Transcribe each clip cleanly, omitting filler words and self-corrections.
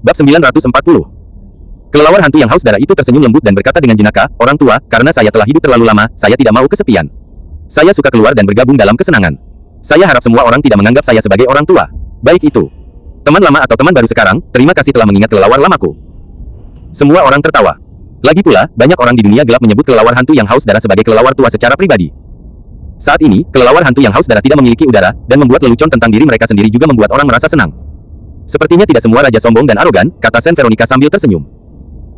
Bab 940. Kelelawar hantu yang haus darah itu tersenyum lembut dan berkata dengan jenaka, "Orang tua, karena saya telah hidup terlalu lama, saya tidak mau kesepian. Saya suka keluar dan bergabung dalam kesenangan. Saya harap semua orang tidak menganggap saya sebagai orang tua. Baik itu teman lama atau teman baru sekarang, terima kasih telah mengingat kelelawar lamaku." Semua orang tertawa. Lagi pula, banyak orang di dunia gelap menyebut kelelawar hantu yang haus darah sebagai kelelawar tua secara pribadi. Saat ini, kelelawar hantu yang haus darah tidak memiliki udara, dan membuat lelucon tentang diri mereka sendiri juga membuat orang merasa senang. Sepertinya tidak semua raja sombong dan arogan, kata Saint Veronica sambil tersenyum.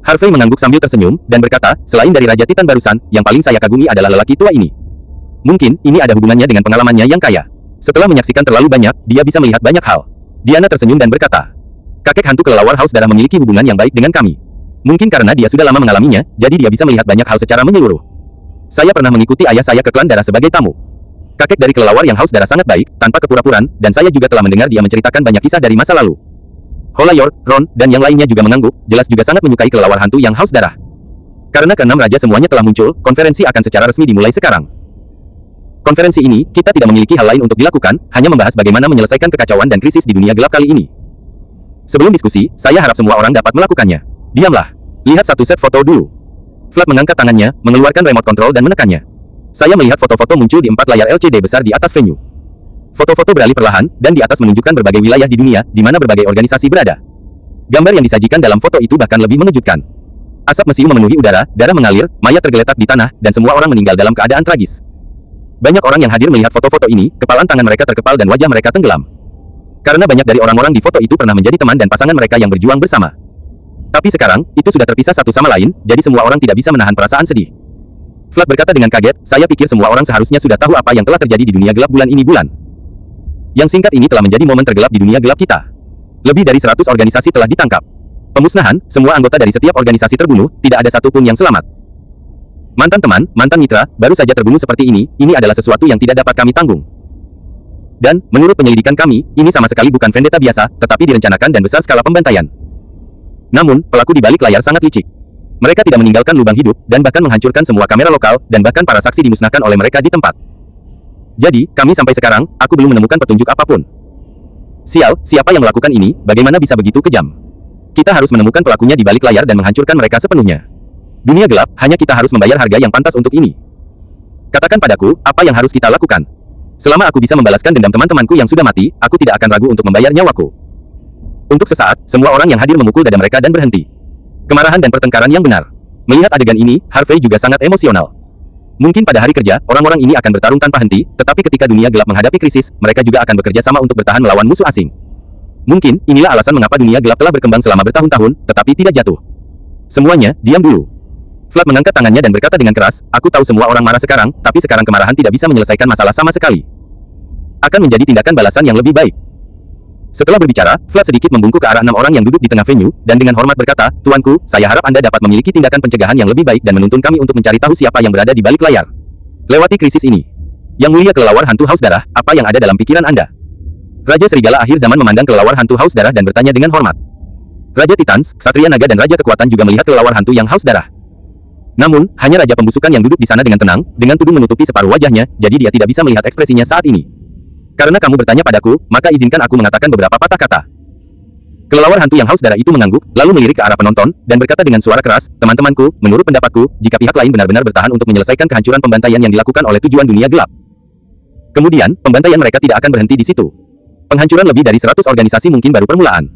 Harvey mengangguk sambil tersenyum, dan berkata, selain dari Raja Titan barusan, yang paling saya kagumi adalah lelaki tua ini. Mungkin, ini ada hubungannya dengan pengalamannya yang kaya. Setelah menyaksikan terlalu banyak, dia bisa melihat banyak hal. Diana tersenyum dan berkata, kakek hantu kelelawar haus darah memiliki hubungan yang baik dengan kami. Mungkin karena dia sudah lama mengalaminya, jadi dia bisa melihat banyak hal secara menyeluruh. Saya pernah mengikuti ayah saya ke klan darah sebagai tamu. Kakek dari kelelawar yang haus darah sangat baik, tanpa kepura-puraan, dan saya juga telah mendengar dia menceritakan banyak kisah dari masa lalu. Holayor, Ron, dan yang lainnya juga mengangguk, jelas juga sangat menyukai kelelawar hantu yang haus darah. Karena keenam raja semuanya telah muncul, konferensi akan secara resmi dimulai sekarang. Konferensi ini, kita tidak memiliki hal lain untuk dilakukan, hanya membahas bagaimana menyelesaikan kekacauan dan krisis di dunia gelap kali ini. Sebelum diskusi, saya harap semua orang dapat melakukannya. Diamlah. Lihat satu set foto dulu. Vlad mengangkat tangannya, mengeluarkan remote control dan menekannya. Saya melihat foto-foto muncul di 4 layar LCD besar di atas venue. Foto-foto beralih perlahan, dan di atas menunjukkan berbagai wilayah di dunia, di mana berbagai organisasi berada. Gambar yang disajikan dalam foto itu bahkan lebih mengejutkan. Asap mesiu memenuhi udara, darah mengalir, mayat tergeletak di tanah, dan semua orang meninggal dalam keadaan tragis. Banyak orang yang hadir melihat foto-foto ini, kepalan tangan mereka terkepal dan wajah mereka tenggelam. Karena banyak dari orang-orang di foto itu pernah menjadi teman dan pasangan mereka yang berjuang bersama. Tapi sekarang, itu sudah terpisah satu sama lain, jadi semua orang tidak bisa menahan perasaan sedih. Vlad berkata dengan kaget, saya pikir semua orang seharusnya sudah tahu apa yang telah terjadi di dunia gelap bulan ini bulan. Yang singkat ini telah menjadi momen tergelap di dunia gelap kita. Lebih dari 100 organisasi telah ditangkap. Pemusnahan, semua anggota dari setiap organisasi terbunuh, tidak ada satupun yang selamat. Mantan teman, mantan mitra, baru saja terbunuh seperti ini adalah sesuatu yang tidak dapat kami tanggung. Dan, menurut penyelidikan kami, ini sama sekali bukan vendetta biasa, tetapi direncanakan dan besar skala pembantaian. Namun, pelaku di balik layar sangat licik. Mereka tidak meninggalkan lubang hidup, dan bahkan menghancurkan semua kamera lokal, dan bahkan para saksi dimusnahkan oleh mereka di tempat. Jadi, kami sampai sekarang, aku belum menemukan petunjuk apapun. Sial, siapa yang melakukan ini, bagaimana bisa begitu kejam? Kita harus menemukan pelakunya di balik layar dan menghancurkan mereka sepenuhnya. Dunia gelap, hanya kita harus membayar harga yang pantas untuk ini. Katakan padaku, apa yang harus kita lakukan? Selama aku bisa membalaskan dendam teman-temanku yang sudah mati, aku tidak akan ragu untuk membayar nyawaku. Untuk sesaat, semua orang yang hadir memukul dada mereka dan berhenti. Kemarahan dan pertengkaran yang benar. Melihat adegan ini, Harvey juga sangat emosional. Mungkin pada hari kerja, orang-orang ini akan bertarung tanpa henti, tetapi ketika dunia gelap menghadapi krisis, mereka juga akan bekerja sama untuk bertahan melawan musuh asing. Mungkin, inilah alasan mengapa dunia gelap telah berkembang selama bertahun-tahun, tetapi tidak jatuh. Semuanya, diam dulu. Vlad mengangkat tangannya dan berkata dengan keras, aku tahu semua orang marah sekarang, tapi sekarang kemarahan tidak bisa menyelesaikan masalah sama sekali. Akan menjadi tindakan balasan yang lebih baik. Setelah berbicara, Vlad sedikit membungkuk ke arah 6 orang yang duduk di tengah venue, dan dengan hormat berkata, Tuanku, saya harap Anda dapat memiliki tindakan pencegahan yang lebih baik dan menuntun kami untuk mencari tahu siapa yang berada di balik layar. Lewati krisis ini. Yang mulia kelelawar hantu haus darah, apa yang ada dalam pikiran Anda? Raja Serigala akhir zaman memandang kelelawar hantu haus darah dan bertanya dengan hormat. Raja Titans, Ksatria Naga dan Raja Kekuatan juga melihat kelelawar hantu yang haus darah. Namun, hanya Raja Pembusukan yang duduk di sana dengan tenang, dengan tudung menutupi separuh wajahnya, jadi dia tidak bisa melihat ekspresinya saat ini. Karena kamu bertanya padaku, maka izinkan aku mengatakan beberapa patah kata. Kelelawar hantu yang haus darah itu mengangguk, lalu melirik ke arah penonton, dan berkata dengan suara keras, teman-temanku, menurut pendapatku, jika pihak lain benar-benar bertahan untuk menyelesaikan kehancuran pembantaian yang dilakukan oleh tujuan dunia gelap. Kemudian, pembantaian mereka tidak akan berhenti di situ. Penghancuran lebih dari 100 organisasi mungkin baru permulaan.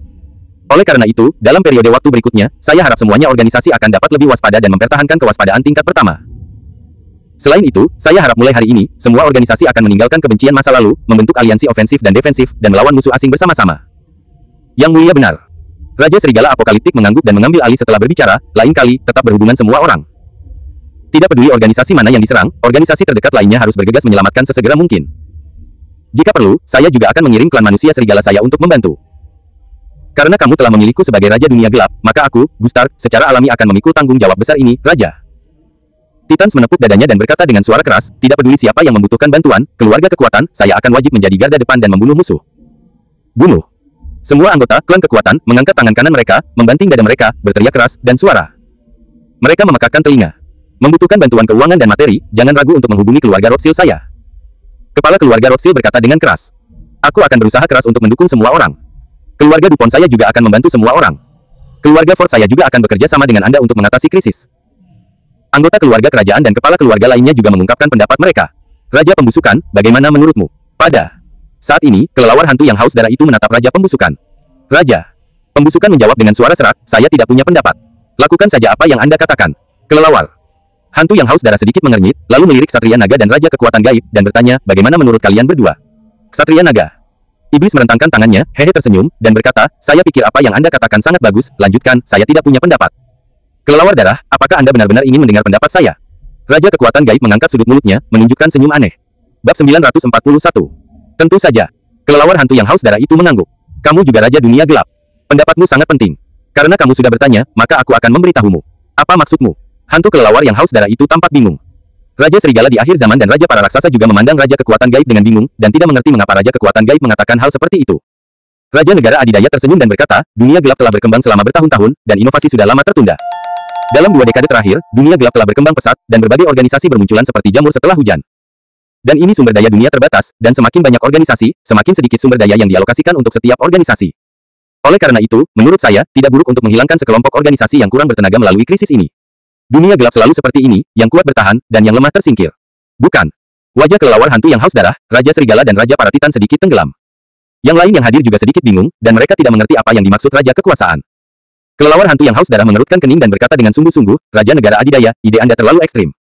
Oleh karena itu, dalam periode waktu berikutnya, saya harap semuanya organisasi akan dapat lebih waspada dan mempertahankan kewaspadaan tingkat pertama. Selain itu, saya harap mulai hari ini, semua organisasi akan meninggalkan kebencian masa lalu, membentuk aliansi ofensif dan defensif, dan melawan musuh asing bersama-sama. Yang mulia benar. Raja Serigala Apokaliptik mengangguk dan mengambil alih setelah berbicara, lain kali, tetap berhubungan semua orang. Tidak peduli organisasi mana yang diserang, organisasi terdekat lainnya harus bergegas menyelamatkan sesegera mungkin. Jika perlu, saya juga akan mengirim klan manusia serigala saya untuk membantu. Karena kamu telah memilihku sebagai Raja Dunia Gelap, maka aku, Gustar, secara alami akan memikul tanggung jawab besar ini, Raja. Titans menepuk dadanya dan berkata dengan suara keras, tidak peduli siapa yang membutuhkan bantuan, keluarga kekuatan, saya akan wajib menjadi garda depan dan membunuh musuh. Bunuh. Semua anggota klan kekuatan mengangkat tangan kanan mereka, membanting dada mereka, berteriak keras, dan suara. Mereka memekakkan telinga. Membutuhkan bantuan keuangan dan materi, jangan ragu untuk menghubungi keluarga Rothschild saya. Kepala keluarga Rothschild berkata dengan keras. Aku akan berusaha keras untuk mendukung semua orang. Keluarga Dupont saya juga akan membantu semua orang. Keluarga Ford saya juga akan bekerja sama dengan Anda untuk mengatasi krisis. Anggota keluarga kerajaan dan kepala keluarga lainnya juga mengungkapkan pendapat mereka. Raja Pembusukan, bagaimana menurutmu? Pada saat ini, kelelawar hantu yang haus darah itu menatap Raja Pembusukan. Raja Pembusukan menjawab dengan suara serak, saya tidak punya pendapat. Lakukan saja apa yang Anda katakan. Kelelawar hantu yang haus darah sedikit mengernyit, lalu melirik Ksatria Naga dan Raja Kekuatan Gaib, dan bertanya, bagaimana menurut kalian berdua? Ksatria Naga Iblis merentangkan tangannya, hehe tersenyum, dan berkata, saya pikir apa yang Anda katakan sangat bagus, lanjutkan, saya tidak punya pendapat. Kelelawar darah, apakah Anda benar-benar ingin mendengar pendapat saya? Raja Kekuatan Gaib mengangkat sudut mulutnya, menunjukkan senyum aneh. Bab 941. Tentu saja. Kelelawar hantu yang haus darah itu mengangguk. Kamu juga Raja Dunia Gelap. Pendapatmu sangat penting. Karena kamu sudah bertanya, maka aku akan memberitahumu. Apa maksudmu? Hantu kelelawar yang haus darah itu tampak bingung. Raja Serigala di akhir zaman dan Raja para raksasa juga memandang Raja Kekuatan Gaib dengan bingung, dan tidak mengerti mengapa Raja Kekuatan Gaib mengatakan hal seperti itu. Raja Negara Adidaya tersenyum dan berkata, dunia gelap telah berkembang selama bertahun-tahun, dan inovasi sudah lama tertunda. Dalam 2 dekade terakhir, dunia gelap telah berkembang pesat, dan berbagai organisasi bermunculan seperti jamur setelah hujan. Dan ini sumber daya dunia terbatas, dan semakin banyak organisasi, semakin sedikit sumber daya yang dialokasikan untuk setiap organisasi. Oleh karena itu, menurut saya, tidak buruk untuk menghilangkan sekelompok organisasi yang kurang bertenaga melalui krisis ini. Dunia gelap selalu seperti ini, yang kuat bertahan, dan yang lemah tersingkir. Bukan. Wajah kelelawar hantu yang haus darah, Raja Serigala dan Raja para Titan sedikit tenggelam. Yang lain yang hadir juga sedikit bingung, dan mereka tidak mengerti apa yang dimaksud Raja Kekuasaan. Kelelawar hantu yang haus darah mengerutkan kening dan berkata dengan sungguh-sungguh, Raja Negara Adidaya, ide Anda terlalu ekstrim.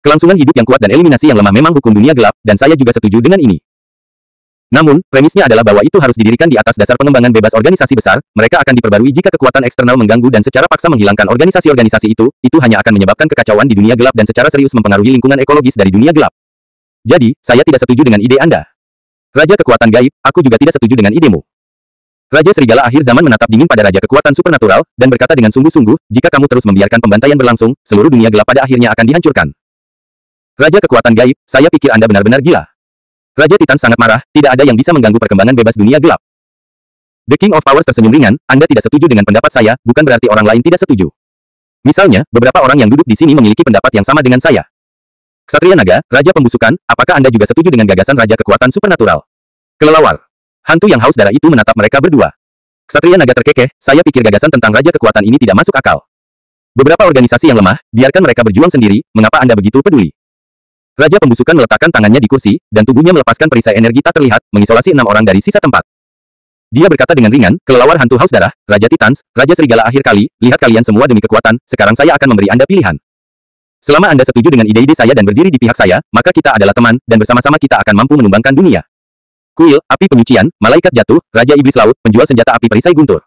Kelangsungan hidup yang kuat dan eliminasi yang lemah memang hukum dunia gelap, dan saya juga setuju dengan ini. Namun, premisnya adalah bahwa itu harus didirikan di atas dasar pengembangan bebas organisasi besar, mereka akan diperbarui jika kekuatan eksternal mengganggu dan secara paksa menghilangkan organisasi-organisasi itu hanya akan menyebabkan kekacauan di dunia gelap dan secara serius mempengaruhi lingkungan ekologis dari dunia gelap. Jadi, saya tidak setuju dengan ide Anda. Raja Kekuatan Gaib, aku juga tidak setuju dengan idemu. Raja Serigala akhir zaman menatap dingin pada Raja Kekuatan Supernatural, dan berkata dengan sungguh-sungguh, jika kamu terus membiarkan pembantaian berlangsung, seluruh dunia gelap pada akhirnya akan dihancurkan. Raja Kekuatan Gaib, saya pikir Anda benar-benar gila. Raja Titan sangat marah, tidak ada yang bisa mengganggu perkembangan bebas dunia gelap. The King of Powers tersenyum ringan, Anda tidak setuju dengan pendapat saya, bukan berarti orang lain tidak setuju. Misalnya, beberapa orang yang duduk di sini memiliki pendapat yang sama dengan saya. Ksatria Naga, Raja Pembusukan, apakah Anda juga setuju dengan gagasan Raja Kekuatan Supernatural? Kelelawar hantu yang haus darah itu menatap mereka berdua. Ksatria Naga terkekeh, saya pikir gagasan tentang Raja Kekuatan ini tidak masuk akal. Beberapa organisasi yang lemah, biarkan mereka berjuang sendiri, mengapa Anda begitu peduli? Raja Pembusukan meletakkan tangannya di kursi, dan tubuhnya melepaskan perisai energi tak terlihat, mengisolasi 6 orang dari sisa tempat. Dia berkata dengan ringan, kelelawar hantu haus darah, Raja Titans, Raja Serigala akhir kali, lihat kalian semua demi kekuatan, sekarang saya akan memberi Anda pilihan. Selama Anda setuju dengan ide-ide saya dan berdiri di pihak saya, maka kita adalah teman, dan bersama-sama kita akan mampu menumbangkan dunia. Kuil, api penyucian, malaikat jatuh, Raja Iblis Laut, penjual senjata api perisai guntur.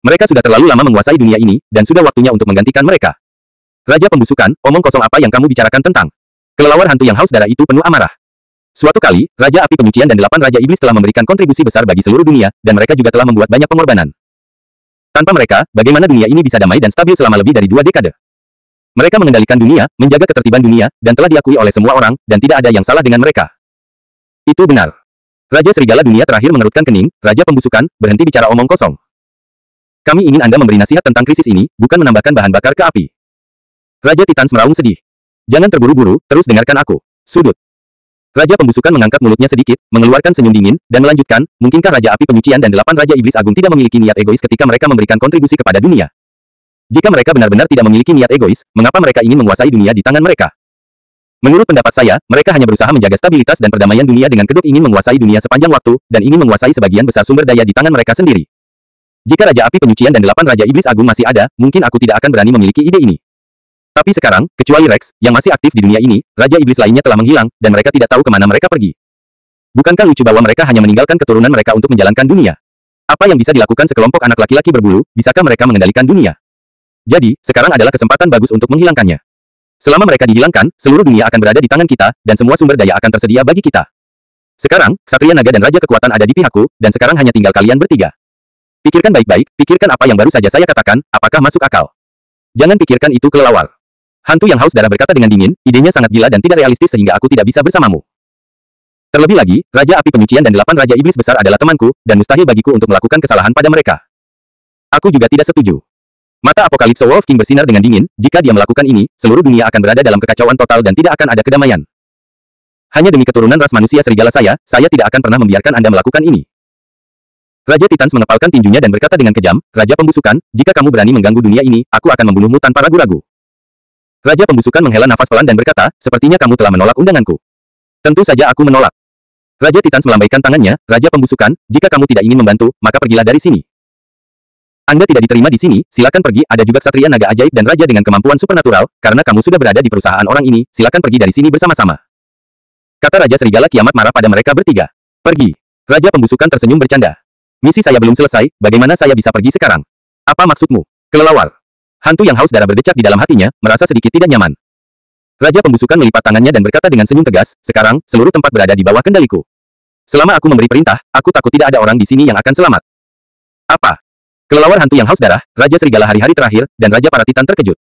Mereka sudah terlalu lama menguasai dunia ini, dan sudah waktunya untuk menggantikan mereka. Raja Pembusukan, omong kosong apa yang kamu bicarakan tentang? Kelelawar hantu yang haus darah itu penuh amarah. Suatu kali, Raja Api Penyucian dan 8 Raja Iblis telah memberikan kontribusi besar bagi seluruh dunia, dan mereka juga telah membuat banyak pengorbanan. Tanpa mereka, bagaimana dunia ini bisa damai dan stabil selama lebih dari 2 dekade? Mereka mengendalikan dunia, menjaga ketertiban dunia, dan telah diakui oleh semua orang, dan tidak ada yang salah dengan mereka. Itu benar. Raja Serigala Dunia terakhir mengerutkan kening, Raja Pembusukan, berhenti bicara omong kosong. Kami ingin Anda memberi nasihat tentang krisis ini, bukan menambahkan bahan bakar ke api. Raja Titans meraung sedih. Jangan terburu-buru, terus dengarkan aku. Sudut. Raja Pembusukan mengangkat mulutnya sedikit, mengeluarkan senyum dingin, dan melanjutkan, mungkinkah Raja Api Penyucian dan 8 Raja Iblis Agung tidak memiliki niat egois ketika mereka memberikan kontribusi kepada dunia? Jika mereka benar-benar tidak memiliki niat egois, mengapa mereka ingin menguasai dunia di tangan mereka? Menurut pendapat saya, mereka hanya berusaha menjaga stabilitas dan perdamaian dunia dengan kedok ingin menguasai dunia sepanjang waktu, dan ingin menguasai sebagian besar sumber daya di tangan mereka sendiri. Jika Raja Api Penyucian dan 8 Raja Iblis Agung masih ada, mungkin aku tidak akan berani memiliki ide ini. Tapi sekarang, kecuali Rex, yang masih aktif di dunia ini, Raja Iblis lainnya telah menghilang, dan mereka tidak tahu kemana mereka pergi. Bukankah lucu bahwa mereka hanya meninggalkan keturunan mereka untuk menjalankan dunia? Apa yang bisa dilakukan sekelompok anak laki-laki berbulu, bisakah mereka mengendalikan dunia? Jadi, sekarang adalah kesempatan bagus untuk menghilangkannya. Selama mereka dihilangkan, seluruh dunia akan berada di tangan kita, dan semua sumber daya akan tersedia bagi kita. Sekarang, Ksatria Naga dan Raja Kekuatan ada di pihakku, dan sekarang hanya tinggal kalian bertiga. Pikirkan baik-baik, pikirkan apa yang baru saja saya katakan, apakah masuk akal? Jangan pikirkan itu kelelawar. Hantu yang haus darah berkata dengan dingin, idenya sangat gila dan tidak realistis sehingga aku tidak bisa bersamamu. Terlebih lagi, Raja Api Penyucian dan 8 Raja Iblis Besar adalah temanku, dan mustahil bagiku untuk melakukan kesalahan pada mereka. Aku juga tidak setuju. Mata Apokalipso Wolf King bersinar dengan dingin, jika dia melakukan ini, seluruh dunia akan berada dalam kekacauan total dan tidak akan ada kedamaian. Hanya demi keturunan ras manusia serigala saya tidak akan pernah membiarkan Anda melakukan ini. Raja Titans mengepalkan tinjunya dan berkata dengan kejam, Raja Pembusukan, jika kamu berani mengganggu dunia ini, aku akan membunuhmu tanpa ragu-ragu. Raja Pembusukan menghela nafas pelan dan berkata, sepertinya kamu telah menolak undanganku. Tentu saja aku menolak. Raja Titans melambaikan tangannya, Raja Pembusukan, jika kamu tidak ingin membantu, maka pergilah dari sini. Anda tidak diterima di sini, silakan pergi, ada juga Ksatria Naga Ajaib dan Raja dengan kemampuan supernatural, karena kamu sudah berada di perusahaan orang ini, silakan pergi dari sini bersama-sama. Kata Raja Serigala Kiamat marah pada mereka bertiga. Pergi. Raja Pembusukan tersenyum bercanda. Misi saya belum selesai, bagaimana saya bisa pergi sekarang? Apa maksudmu? Kelelawar. Hantu yang haus darah berdecak di dalam hatinya, merasa sedikit tidak nyaman. Raja Pembusukan melipat tangannya dan berkata dengan senyum tegas, sekarang, seluruh tempat berada di bawah kendaliku. Selama aku memberi perintah, aku takut tidak ada orang di sini yang akan selamat. Apa? Kelelawar hantu yang haus darah, Raja Serigala hari-hari terakhir, dan Raja para Titan terkejut.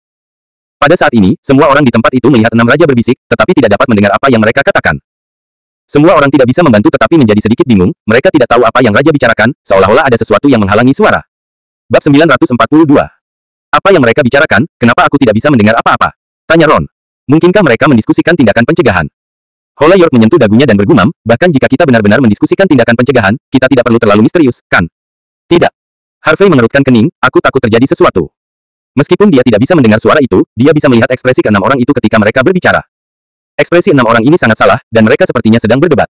Pada saat ini, semua orang di tempat itu melihat 6 raja berbisik, tetapi tidak dapat mendengar apa yang mereka katakan. Semua orang tidak bisa membantu tetapi menjadi sedikit bingung, mereka tidak tahu apa yang Raja bicarakan, seolah-olah ada sesuatu yang menghalangi suara. Bab 942. Apa yang mereka bicarakan, kenapa aku tidak bisa mendengar apa-apa? Tanya Ron. Mungkinkah mereka mendiskusikan tindakan pencegahan? Hola York menyentuh dagunya dan bergumam, bahkan jika kita benar-benar mendiskusikan tindakan pencegahan, kita tidak perlu terlalu misterius, kan? Tidak. Harvey mengerutkan kening, aku takut terjadi sesuatu. Meskipun dia tidak bisa mendengar suara itu, dia bisa melihat ekspresi ke-6 orang itu ketika mereka berbicara. Ekspresi 6 orang ini sangat salah, dan mereka sepertinya sedang berdebat.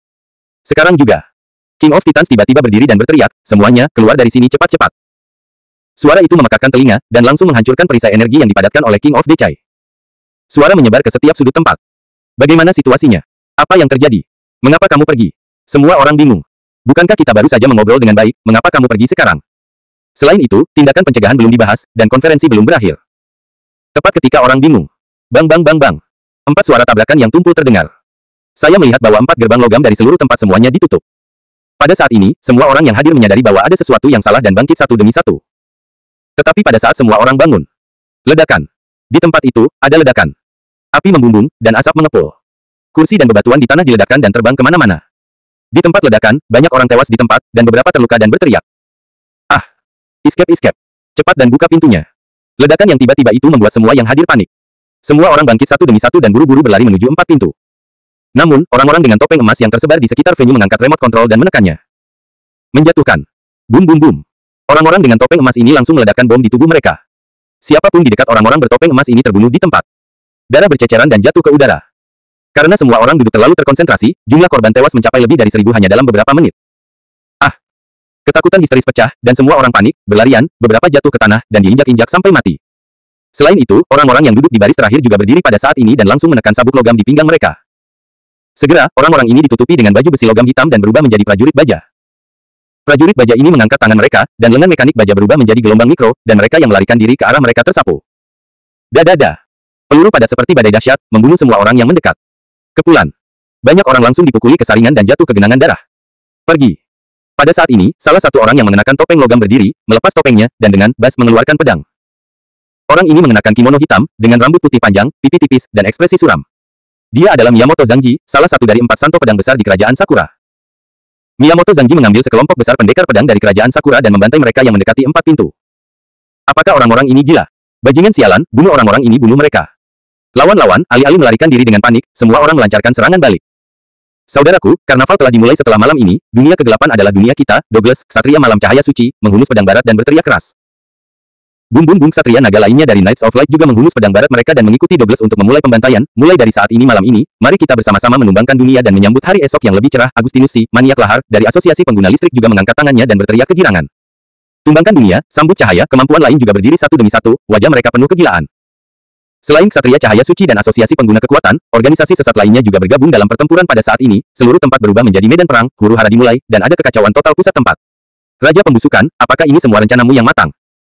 Sekarang juga. King of Titans tiba-tiba berdiri dan berteriak, semuanya, keluar dari sini cepat-cepat. Suara itu memekakkan telinga, dan langsung menghancurkan perisai energi yang dipadatkan oleh King of Decay. Suara menyebar ke setiap sudut tempat. Bagaimana situasinya? Apa yang terjadi? Mengapa kamu pergi? Semua orang bingung. Bukankah kita baru saja mengobrol dengan baik, mengapa kamu pergi sekarang? Selain itu, tindakan pencegahan belum dibahas, dan konferensi belum berakhir. Tepat ketika orang bingung. Bang bang bang bang. 4 suara tabrakan yang tumpul terdengar. Saya melihat bahwa 4 gerbang logam dari seluruh tempat semuanya ditutup. Pada saat ini, semua orang yang hadir menyadari bahwa ada sesuatu yang salah dan bangkit satu demi satu. Tetapi pada saat semua orang bangun. Ledakan. Di tempat itu, ada ledakan. Api membumbung, dan asap mengepul. Kursi dan bebatuan di tanah diledakkan dan terbang kemana-mana. Di tempat ledakan, banyak orang tewas di tempat, dan beberapa terluka dan berteriak. Ah! Escape. Cepat dan buka pintunya. Ledakan yang tiba-tiba itu membuat semua yang hadir panik. Semua orang bangkit satu demi satu dan buru-buru berlari menuju 4 pintu. Namun, orang-orang dengan topeng emas yang tersebar di sekitar venue mengangkat remote control dan menekannya. Menjatuhkan. Bum bum bum. Orang-orang dengan topeng emas ini langsung meledakkan bom di tubuh mereka. Siapapun di dekat orang-orang bertopeng emas ini terbunuh di tempat. Darah berceceran dan jatuh ke udara. Karena semua orang duduk terlalu terkonsentrasi, jumlah korban tewas mencapai lebih dari 1000 hanya dalam beberapa menit. Ah! Ketakutan histeris pecah, dan semua orang panik, berlarian, beberapa jatuh ke tanah, dan diinjak-injak sampai mati. Selain itu, orang-orang yang duduk di baris terakhir juga berdiri pada saat ini dan langsung menekan sabuk logam di pinggang mereka. Segera, orang-orang ini ditutupi dengan baju besi logam hitam dan berubah menjadi prajurit baja. Prajurit baja ini mengangkat tangan mereka, dan lengan mekanik baja berubah menjadi gelombang mikro, dan mereka yang melarikan diri ke arah mereka tersapu. Dadada. Peluru padat seperti badai dahsyat, membunuh semua orang yang mendekat. Kepulan. Banyak orang langsung dipukuli kesaringan dan jatuh ke genangan darah. Pergi. Pada saat ini, salah satu orang yang mengenakan topeng logam berdiri, melepas topengnya, dan dengan bas mengeluarkan pedang. Orang ini mengenakan kimono hitam, dengan rambut putih panjang, pipi tipis, dan ekspresi suram. Dia adalah Miyamoto Zangji, salah satu dari 4 santo pedang besar di kerajaan Sakura. Miyamoto Zangji mengambil sekelompok besar pendekar pedang dari kerajaan Sakura dan membantai mereka yang mendekati 4 pintu. Apakah orang-orang ini gila? Bajingan sialan, bunuh orang-orang ini, bunuh mereka. Lawan-lawan, alih-alih melarikan diri dengan panik, semua orang melancarkan serangan balik. Saudaraku, karnaval telah dimulai setelah malam ini, dunia kegelapan adalah dunia kita, Douglas, Ksatria Malam Cahaya Suci, menghunus pedang barat dan berteriak keras. Bum bum bum Ksatria naga lainnya dari Knights of Light juga menghunus pedang barat mereka dan mengikuti Douglas untuk memulai pembantaian. Mulai dari saat ini malam ini, mari kita bersama-sama menumbangkan dunia dan menyambut hari esok yang lebih cerah. Agustinus Si, maniak lahar, dari Asosiasi Pengguna Listrik juga mengangkat tangannya dan berteriak kegirangan. Tumbangkan dunia, sambut cahaya, kemampuan lain juga berdiri satu demi satu, wajah mereka penuh kegilaan. Selain Ksatria Cahaya Suci dan Asosiasi Pengguna Kekuatan, organisasi sesat lainnya juga bergabung dalam pertempuran pada saat ini. Seluruh tempat berubah menjadi medan perang, huru-hara dimulai, dan ada kekacauan total pusat tempat. Raja Pembusukan, apakah ini semua rencanamu yang matang?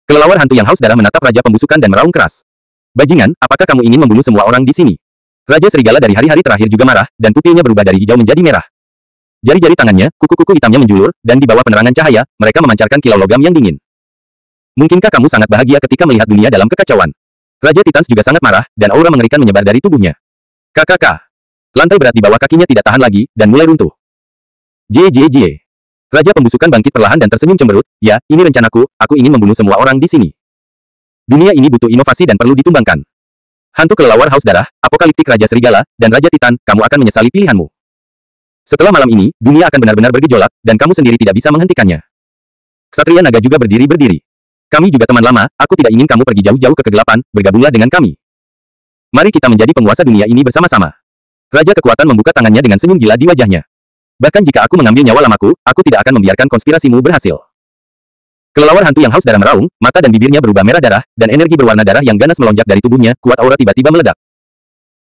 Kelelawar hantu yang haus darah menatap Raja Pembusukan dan meraung keras. Bajingan, apakah kamu ingin membunuh semua orang di sini? Raja Serigala dari hari-hari terakhir juga marah, dan pupilnya berubah dari hijau menjadi merah. Jari-jari tangannya, kuku-kuku hitamnya menjulur, dan di bawah penerangan cahaya, mereka memancarkan kilau logam yang dingin. Mungkinkah kamu sangat bahagia ketika melihat dunia dalam kekacauan? Raja Titans juga sangat marah, dan aura mengerikan menyebar dari tubuhnya. KKK. Lantai berat di bawah kakinya tidak tahan lagi, dan mulai runtuh. JJJ. Raja Pembusukan bangkit perlahan dan tersenyum cemberut, ya, ini rencanaku, aku ingin membunuh semua orang di sini. Dunia ini butuh inovasi dan perlu ditumbangkan. Hantu kelelawar haus darah, apokaliptik Raja Serigala, dan Raja Titan, kamu akan menyesali pilihanmu. Setelah malam ini, dunia akan benar-benar bergejolak, dan kamu sendiri tidak bisa menghentikannya. Ksatria naga juga berdiri. Kami juga teman lama, aku tidak ingin kamu pergi jauh-jauh ke kegelapan, bergabunglah dengan kami. Mari kita menjadi penguasa dunia ini bersama-sama. Raja Kekuatan membuka tangannya dengan senyum gila di wajahnya. Bahkan jika aku mengambil nyawa lamaku, aku tidak akan membiarkan konspirasimu berhasil. Kelelawar hantu yang haus darah meraung, mata dan bibirnya berubah merah darah, dan energi berwarna darah yang ganas melonjak dari tubuhnya, kuat aura tiba-tiba meledak.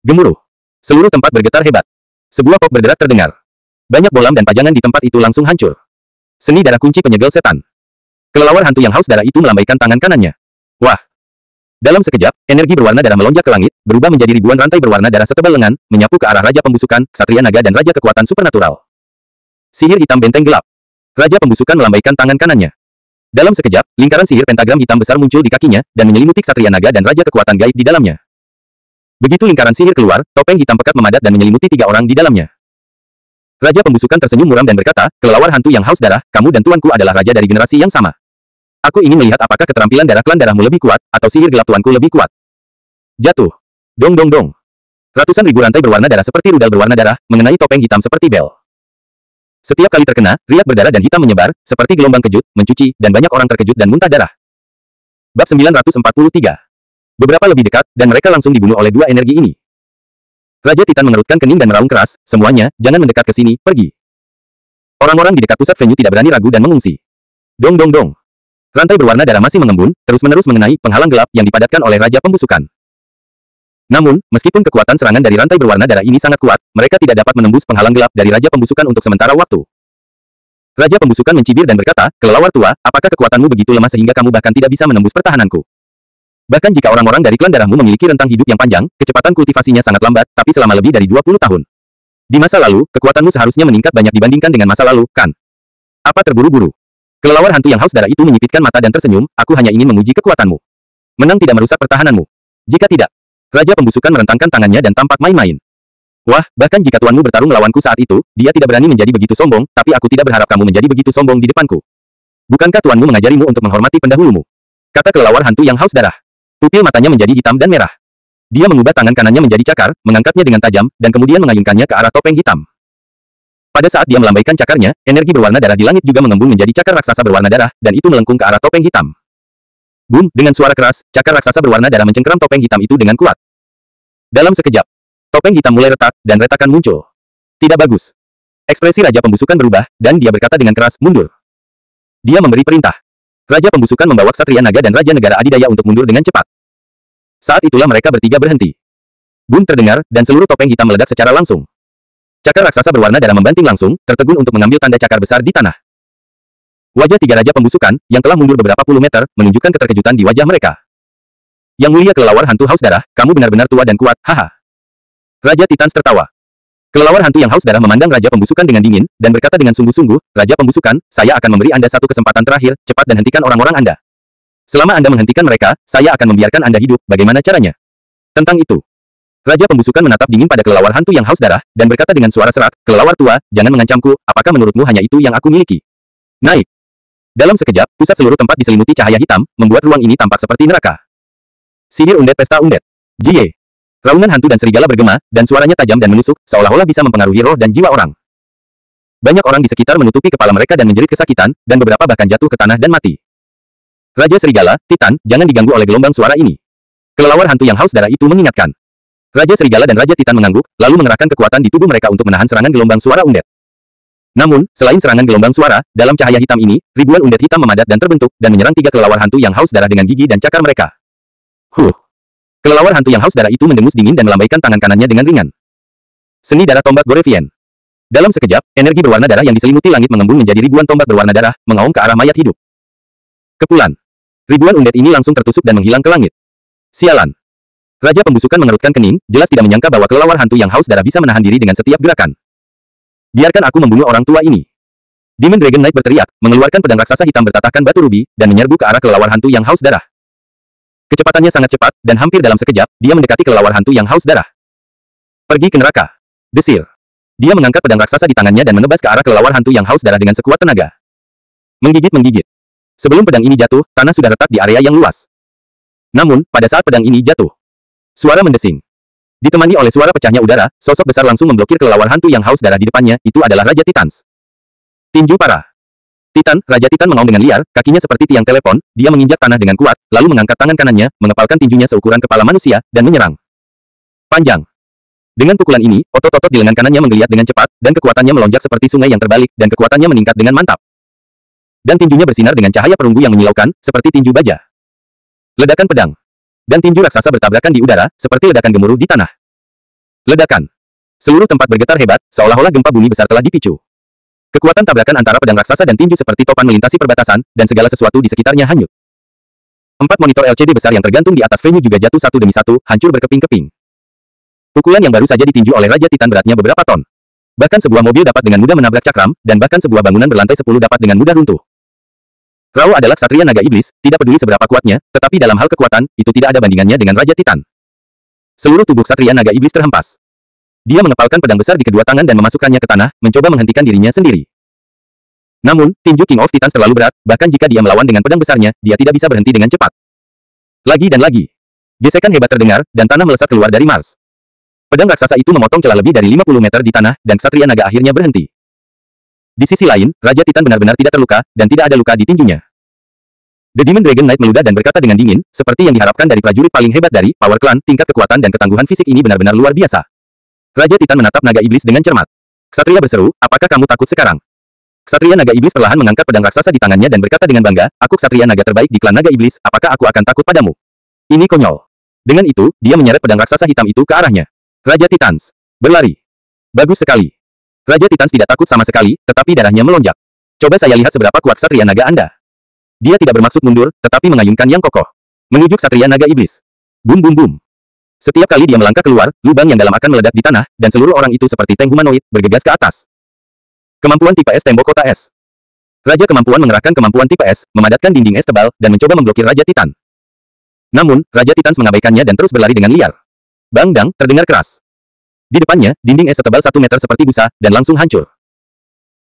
Gemuruh. Seluruh tempat bergetar hebat. Sebuah pop berderak terdengar. Banyak bolam dan pajangan di tempat itu langsung hancur. Seni darah kunci penyegel setan. Kelelawar hantu yang haus darah itu melambaikan tangan kanannya. Wah! Dalam sekejap, energi berwarna darah melonjak ke langit, berubah menjadi ribuan rantai berwarna darah setebal lengan, menyapu ke arah Raja Pembusukan, Ksatria Naga dan Raja Kekuatan Supernatural. Sihir hitam benteng gelap. Raja Pembusukan melambaikan tangan kanannya. Dalam sekejap, lingkaran sihir pentagram hitam besar muncul di kakinya, dan menyelimuti Ksatria Naga dan Raja Kekuatan gaib di dalamnya. Begitu lingkaran sihir keluar, topeng hitam pekat memadat dan menyelimuti 3 orang di dalamnya. Raja Pembusukan tersenyum muram dan berkata, kelelawar hantu yang haus darah, kamu dan tuanku adalah raja dari generasi yang sama. Aku ingin melihat apakah keterampilan darah klan darahmu lebih kuat, atau sihir gelap tuanku lebih kuat. Jatuh. Dong dong dong. Ratusan ribu rantai berwarna darah seperti rudal berwarna darah, mengenai topeng hitam seperti bel. Setiap kali terkena, riak berdarah dan hitam menyebar, seperti gelombang kejut, mencuci, dan banyak orang terkejut dan muntah darah. Bab 943. Beberapa lebih dekat, dan mereka langsung dibunuh oleh 2 energi ini. Raja Titan mengerutkan kening dan meraung keras, semuanya, jangan mendekat ke sini, pergi. Orang-orang di dekat pusat venue tidak berani ragu dan mengungsi. Dong dong dong. Rantai berwarna darah masih mengembun, terus-menerus mengenai penghalang gelap yang dipadatkan oleh Raja Pembusukan. Namun, meskipun kekuatan serangan dari rantai berwarna darah ini sangat kuat, mereka tidak dapat menembus penghalang gelap dari Raja Pembusukan untuk sementara waktu. Raja Pembusukan mencibir dan berkata, kelelawar tua, apakah kekuatanmu begitu lemah sehingga kamu bahkan tidak bisa menembus pertahananku? Bahkan jika orang-orang dari klan darahmu memiliki rentang hidup yang panjang, kecepatan kultivasinya sangat lambat, tapi selama lebih dari 20 tahun. Di masa lalu, kekuatanmu seharusnya meningkat banyak dibandingkan dengan masa lalu, kan? Apa terburu-buru? Kelelawar hantu yang haus darah itu menyipitkan mata dan tersenyum, aku hanya ingin menguji kekuatanmu. Menang tidak merusak pertahananmu. Jika tidak, Raja Pembusukan merentangkan tangannya dan tampak main-main. Wah, bahkan jika tuanmu bertarung melawanku saat itu, dia tidak berani menjadi begitu sombong, tapi aku tidak berharap kamu menjadi begitu sombong di depanku. Bukankah tuanmu mengajarimu untuk menghormati pendahulumu? Kata kelelawar hantu yang haus darah. Pupil matanya menjadi hitam dan merah. Dia mengubah tangan kanannya menjadi cakar, mengangkatnya dengan tajam, dan kemudian mengayunkannya ke arah topeng hitam. Pada saat dia melambaikan cakarnya, energi berwarna darah di langit juga mengembun menjadi cakar raksasa berwarna darah, dan itu melengkung ke arah topeng hitam. Boom, dengan suara keras, cakar raksasa berwarna darah mencengkeram topeng hitam itu dengan kuat. Dalam sekejap, topeng hitam mulai retak, dan retakan muncul. Tidak bagus. Ekspresi Raja Pembusukan berubah, dan dia berkata dengan keras, mundur. Dia memberi perintah. Raja Pembusukan membawa Ksatria Naga dan Raja Negara Adidaya untuk mundur dengan cepat. Saat itulah mereka bertiga berhenti. Boom terdengar, dan seluruh topeng hitam meledak secara langsung. Cakar raksasa berwarna darah membanting langsung, tertegun untuk mengambil tanda cakar besar di tanah. Wajah 3 Raja Pembusukan, yang telah mundur beberapa puluh meter, menunjukkan keterkejutan di wajah mereka. Yang mulia kelelawar hantu haus darah, kamu benar-benar tua dan kuat, haha. Raja Titans tertawa. Kelelawar hantu yang haus darah memandang Raja Pembusukan dengan dingin, dan berkata dengan sungguh-sungguh, Raja Pembusukan, saya akan memberi Anda satu kesempatan terakhir, cepat dan hentikan orang-orang Anda. Selama Anda menghentikan mereka, saya akan membiarkan Anda hidup, bagaimana caranya? Tentang itu, Raja Pembusukan menatap dingin pada kelelawar hantu yang haus darah, dan berkata dengan suara serak, kelelawar tua, jangan mengancamku, apakah menurutmu hanya itu yang aku miliki? Naik. Dalam sekejap, pusat seluruh tempat diselimuti cahaya hitam, membuat ruang ini tampak seperti neraka. Sihir undet pesta undet. Jie. Raungan hantu dan serigala bergema, dan suaranya tajam dan menusuk, seolah-olah bisa mempengaruhi roh dan jiwa orang. Banyak orang di sekitar menutupi kepala mereka dan menjerit kesakitan, dan beberapa bahkan jatuh ke tanah dan mati. Raja Serigala, Titan, jangan diganggu oleh gelombang suara ini. Kelelawar hantu yang haus darah itu mengingatkan. Raja Serigala dan Raja Titan mengangguk, lalu mengerahkan kekuatan di tubuh mereka untuk menahan serangan gelombang suara undet. Namun, selain serangan gelombang suara, dalam cahaya hitam ini, ribuan undet hitam memadat dan terbentuk, dan menyerang 3 kelelawar hantu yang haus darah dengan gigi dan cakar mereka. Kelelawar hantu yang haus darah itu mendengus dingin dan melambaikan tangan kanannya dengan ringan. Seni darah tombak Gorevian. Dalam sekejap, energi berwarna darah yang diselimuti langit mengembun menjadi ribuan tombak berwarna darah, mengaum ke arah mayat hidup. Kepulan. Ribuan undet ini langsung tertusuk dan menghilang ke langit. Sialan. Raja Pembusukan mengerutkan kening, jelas tidak menyangka bahwa kelelawar hantu yang haus darah bisa menahan diri dengan setiap gerakan. Biarkan aku membunuh orang tua ini. Demon Dragon Knight berteriak, mengeluarkan pedang raksasa hitam bertatahkan batu rubi, dan menyerbu ke arah kelelawar hantu yang haus darah. Kecepatannya sangat cepat, dan hampir dalam sekejap, dia mendekati kelelawar hantu yang haus darah. Pergi ke neraka. Desir. Dia mengangkat pedang raksasa di tangannya dan menebas ke arah kelelawar hantu yang haus darah dengan sekuat tenaga. Menggigit-menggigit. Sebelum pedang ini jatuh, tanah sudah retak di area yang luas. Namun, pada saat pedang ini jatuh, suara mendesing. Ditemani oleh suara pecahnya udara, sosok besar langsung memblokir kelelawar hantu yang haus darah di depannya, itu adalah Raja Titans. Tinju parah. Titan, Raja Titan mengaum dengan liar, kakinya seperti tiang telepon, dia menginjak tanah dengan kuat, lalu mengangkat tangan kanannya, mengepalkan tinjunya seukuran kepala manusia, dan menyerang. Panjang. Dengan pukulan ini, otot-otot di lengan kanannya menggeliat dengan cepat, dan kekuatannya melonjak seperti sungai yang terbalik, dan kekuatannya meningkat dengan mantap. Dan tinjunya bersinar dengan cahaya perunggu yang menyilaukan, seperti tinju baja. Ledakan pedang. Dan tinju raksasa bertabrakan di udara, seperti ledakan gemuruh di tanah. Ledakan. Seluruh tempat bergetar hebat, seolah-olah gempa bumi besar telah dipicu. Kekuatan tabrakan antara pedang raksasa dan tinju seperti topan melintasi perbatasan, dan segala sesuatu di sekitarnya hanyut. 4 monitor LCD besar yang tergantung di atas venue juga jatuh satu demi satu, hancur berkeping-keping. Pukulan yang baru saja ditinju oleh Raja Titan beratnya beberapa ton. Bahkan sebuah mobil dapat dengan mudah menabrak cakram, dan bahkan sebuah bangunan berlantai 10 dapat dengan mudah runtuh. Rao adalah ksatria naga iblis, tidak peduli seberapa kuatnya, tetapi dalam hal kekuatan, itu tidak ada bandingannya dengan Raja Titan. Seluruh tubuh ksatria naga iblis terhempas. Dia mengepalkan pedang besar di kedua tangan dan memasukkannya ke tanah, mencoba menghentikan dirinya sendiri. Namun, tinju King of Titans terlalu berat, bahkan jika dia melawan dengan pedang besarnya, dia tidak bisa berhenti dengan cepat. Lagi dan lagi. Gesekan hebat terdengar, dan tanah melesat keluar dari Mars. Pedang raksasa itu memotong celah lebih dari 50 meter di tanah, dan ksatria naga akhirnya berhenti. Di sisi lain, Raja Titan benar-benar tidak terluka, dan tidak ada luka di tinjunya. The Demon Dragon Knight meludah dan berkata dengan dingin, seperti yang diharapkan dari prajurit paling hebat dari Power Clan, tingkat kekuatan dan ketangguhan fisik ini benar-benar luar biasa. Raja Titan menatap naga iblis dengan cermat. Ksatria berseru, apakah kamu takut sekarang? Ksatria naga iblis perlahan mengangkat pedang raksasa di tangannya dan berkata dengan bangga, aku ksatria naga terbaik di klan naga iblis, apakah aku akan takut padamu? Ini konyol. Dengan itu, dia menyeret pedang raksasa hitam itu ke arahnya. Raja Titans. Berlari. Bagus sekali. Raja Titans tidak takut sama sekali, tetapi darahnya melonjak. Coba saya lihat seberapa kuat ksatria naga Anda. Dia tidak bermaksud mundur, tetapi mengayunkan yang kokoh. Menuju ksatria naga iblis. Bum bum bum. Setiap kali dia melangkah keluar, lubang yang dalam akan meledak di tanah, dan seluruh orang itu seperti tank humanoid, bergegas ke atas. Kemampuan tipe S tembok kota es. Raja kemampuan mengerahkan kemampuan tipe S, memadatkan dinding es tebal, dan mencoba memblokir Raja Titan. Namun, Raja Titans mengabaikannya dan terus berlari dengan liar. Bang dang, terdengar keras. Di depannya, dinding es setebal 1 meter seperti busa, dan langsung hancur.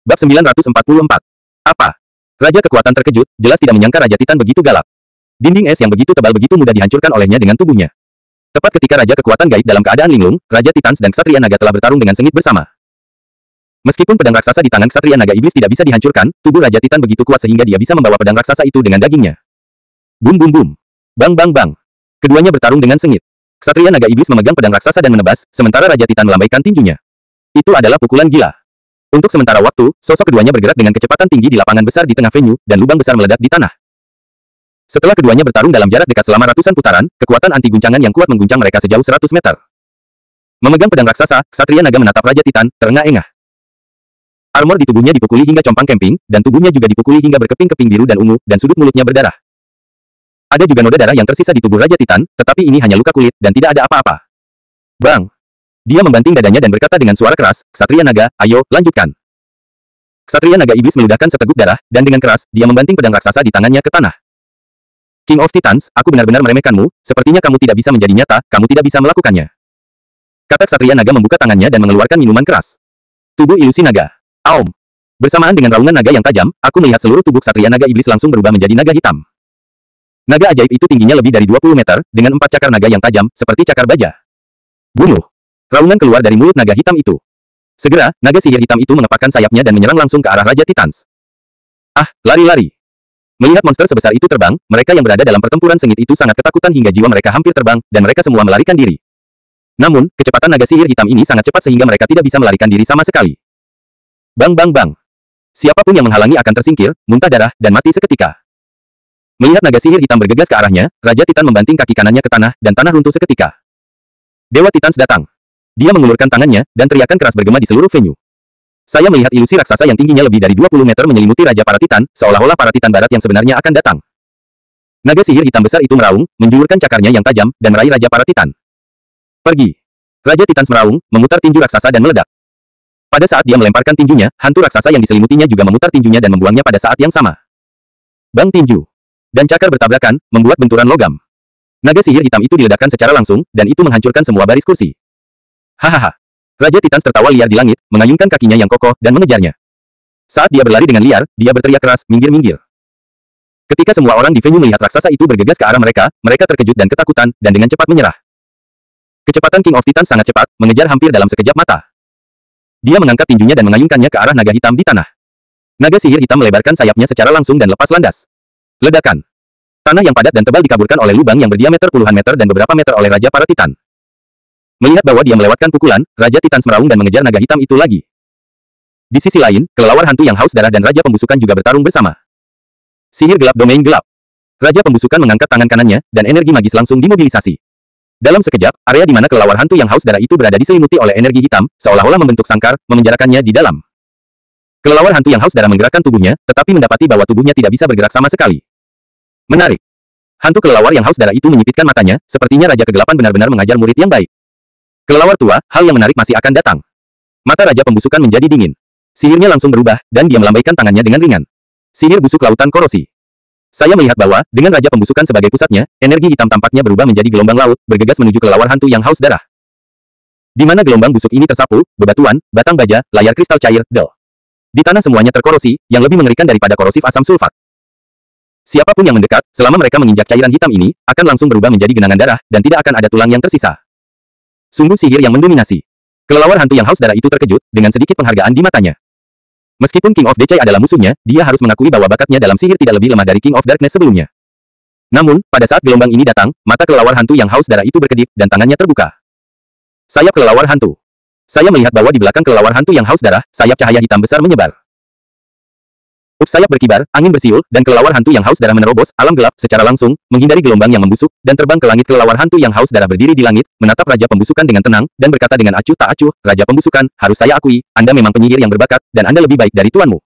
Bab 944. Apa? Raja kekuatan terkejut, jelas tidak menyangka Raja Titan begitu galak. Dinding es yang begitu tebal begitu mudah dihancurkan olehnya dengan tubuhnya. Tepat ketika Raja kekuatan gaib dalam keadaan linglung, Raja Titans dan Ksatria Naga telah bertarung dengan sengit bersama. Meskipun pedang raksasa di tangan Ksatria Naga Iblis tidak bisa dihancurkan, tubuh Raja Titan begitu kuat sehingga dia bisa membawa pedang raksasa itu dengan dagingnya. Bum bum bum. Bang bang bang. Keduanya bertarung dengan sengit. Ksatria Naga Iblis memegang pedang raksasa dan menebas, sementara Raja Titan melambaikan tinjunya. Itu adalah pukulan gila. Untuk sementara waktu, sosok keduanya bergerak dengan kecepatan tinggi di lapangan besar di tengah venue, dan lubang besar meledak di tanah. Setelah keduanya bertarung dalam jarak dekat selama ratusan putaran, kekuatan anti guncangan yang kuat mengguncang mereka sejauh 100 meter. Memegang pedang raksasa, Ksatria Naga menatap Raja Titan, terengah-engah. Armor di tubuhnya dipukuli hingga compang kemping, dan tubuhnya juga dipukuli hingga berkeping-keping biru dan ungu, dan sudut mulutnya berdarah. Ada juga noda darah yang tersisa di tubuh Raja Titan, tetapi ini hanya luka kulit, dan tidak ada apa-apa. Bang! Dia membanting dadanya dan berkata dengan suara keras, Ksatria Naga, ayo, lanjutkan. Ksatria Naga Iblis meludahkan seteguk darah, dan dengan keras, dia membanting pedang raksasa di tangannya ke tanah. King of Titans, aku benar-benar meremehkanmu, sepertinya kamu tidak bisa menjadi nyata, kamu tidak bisa melakukannya. Kata Ksatria Naga membuka tangannya dan mengeluarkan minuman keras. Tubuh ilusi naga. Aum. Bersamaan dengan raungan naga yang tajam, aku melihat seluruh tubuh Ksatria Naga Iblis langsung berubah menjadi naga hitam. Naga ajaib itu tingginya lebih dari 20 meter, dengan 4 cakar naga yang tajam, seperti cakar baja. Bunuh. Raungan keluar dari mulut naga hitam itu. Segera, naga sihir hitam itu mengepakkan sayapnya dan menyerang langsung ke arah Raja Titans. Ah, lari-lari. Melihat monster sebesar itu terbang, mereka yang berada dalam pertempuran sengit itu sangat ketakutan hingga jiwa mereka hampir terbang, dan mereka semua melarikan diri. Namun, kecepatan naga sihir hitam ini sangat cepat sehingga mereka tidak bisa melarikan diri sama sekali. Bang bang bang. Siapapun yang menghalangi akan tersingkir, muntah darah, dan mati seketika. Melihat naga sihir hitam bergegas ke arahnya, Raja Titan membanting kaki kanannya ke tanah, dan tanah runtuh seketika. Dewa Titans datang. Dia mengulurkan tangannya, dan teriakan keras bergema di seluruh venue. Saya melihat ilusi raksasa yang tingginya lebih dari 20 meter menyelimuti Raja para Titan, seolah-olah para Titan barat yang sebenarnya akan datang. Naga sihir hitam besar itu meraung, menjulurkan cakarnya yang tajam, dan meraih Raja para Titan. Pergi. Raja Titans meraung, memutar tinju raksasa dan meledak. Pada saat dia melemparkan tinjunya, hantu raksasa yang diselimutinya juga memutar tinjunya dan membuangnya pada saat yang sama. Bang tinju. Dan cakar bertabrakan, membuat benturan logam. Naga sihir hitam itu diledakkan secara langsung, dan itu menghancurkan semua baris kursi. Hahaha. Raja Titans tertawa liar di langit, mengayunkan kakinya yang kokoh, dan mengejarnya. Saat dia berlari dengan liar, dia berteriak keras, minggir-minggir. Ketika semua orang di venue melihat raksasa itu bergegas ke arah mereka, mereka terkejut dan ketakutan, dan dengan cepat menyerah. Kecepatan King of Titans sangat cepat, mengejar hampir dalam sekejap mata. Dia mengangkat tinjunya dan mengayunkannya ke arah naga hitam di tanah. Naga sihir hitam melebarkan sayapnya secara langsung dan lepas landas. Ledakan. Tanah yang padat dan tebal dikaburkan oleh lubang yang berdiameter puluhan meter dan beberapa meter oleh Raja para Titan. Melihat bahwa dia melewatkan pukulan, Raja Titan meraung dan mengejar naga hitam itu lagi. Di sisi lain, kelelawar hantu yang haus darah dan Raja Pembusukan juga bertarung bersama. Sihir gelap domain gelap. Raja Pembusukan mengangkat tangan kanannya, dan energi magis langsung dimobilisasi. Dalam sekejap, area di mana kelelawar hantu yang haus darah itu berada diselimuti oleh energi hitam, seolah-olah membentuk sangkar, memenjarakannya di dalam. Kelelawar hantu yang haus darah menggerakkan tubuhnya, tetapi mendapati bahwa tubuhnya tidak bisa bergerak sama sekali. Menarik. Hantu kelelawar yang haus darah itu menyipitkan matanya, sepertinya Raja Kegelapan benar-benar mengajar murid yang baik. Kelelawar tua, hal yang menarik masih akan datang. Mata Raja Pembusukan menjadi dingin. Sihirnya langsung berubah, dan dia melambaikan tangannya dengan ringan. Sihir busuk lautan korosi. Saya melihat bahwa, dengan Raja Pembusukan sebagai pusatnya, energi hitam tampaknya berubah menjadi gelombang laut, bergegas menuju kelelawar hantu yang haus darah. Di mana gelombang busuk ini tersapu, bebatuan, batang baja, layar kristal cair, del. Di tanah semuanya terkorosi, yang lebih mengerikan daripada korosif asam sulfat. Siapapun yang mendekat, selama mereka menginjak cairan hitam ini, akan langsung berubah menjadi genangan darah, dan tidak akan ada tulang yang tersisa. Sungguh sihir yang mendominasi. Kelelawar hantu yang haus darah itu terkejut, dengan sedikit penghargaan di matanya. Meskipun King of Decay adalah musuhnya, dia harus mengakui bahwa bakatnya dalam sihir tidak lebih lemah dari King of Darkness sebelumnya. Namun, pada saat gelombang ini datang, mata kelelawar hantu yang haus darah itu berkedip, dan tangannya terbuka. Sayap kelelawar hantu. Saya melihat bahwa di belakang kelelawar hantu yang haus darah, sayap cahaya hitam besar menyebar. Sayap berkibar, angin bersiul, dan kelelawar hantu yang haus darah menerobos alam gelap secara langsung, menghindari gelombang yang membusuk, dan terbang ke langit. Kelelawar hantu yang haus darah berdiri di langit, menatap Raja Pembusukan dengan tenang, dan berkata dengan acuh tak acuh, Raja Pembusukan, harus saya akui, Anda memang penyihir yang berbakat, dan Anda lebih baik dari tuanmu.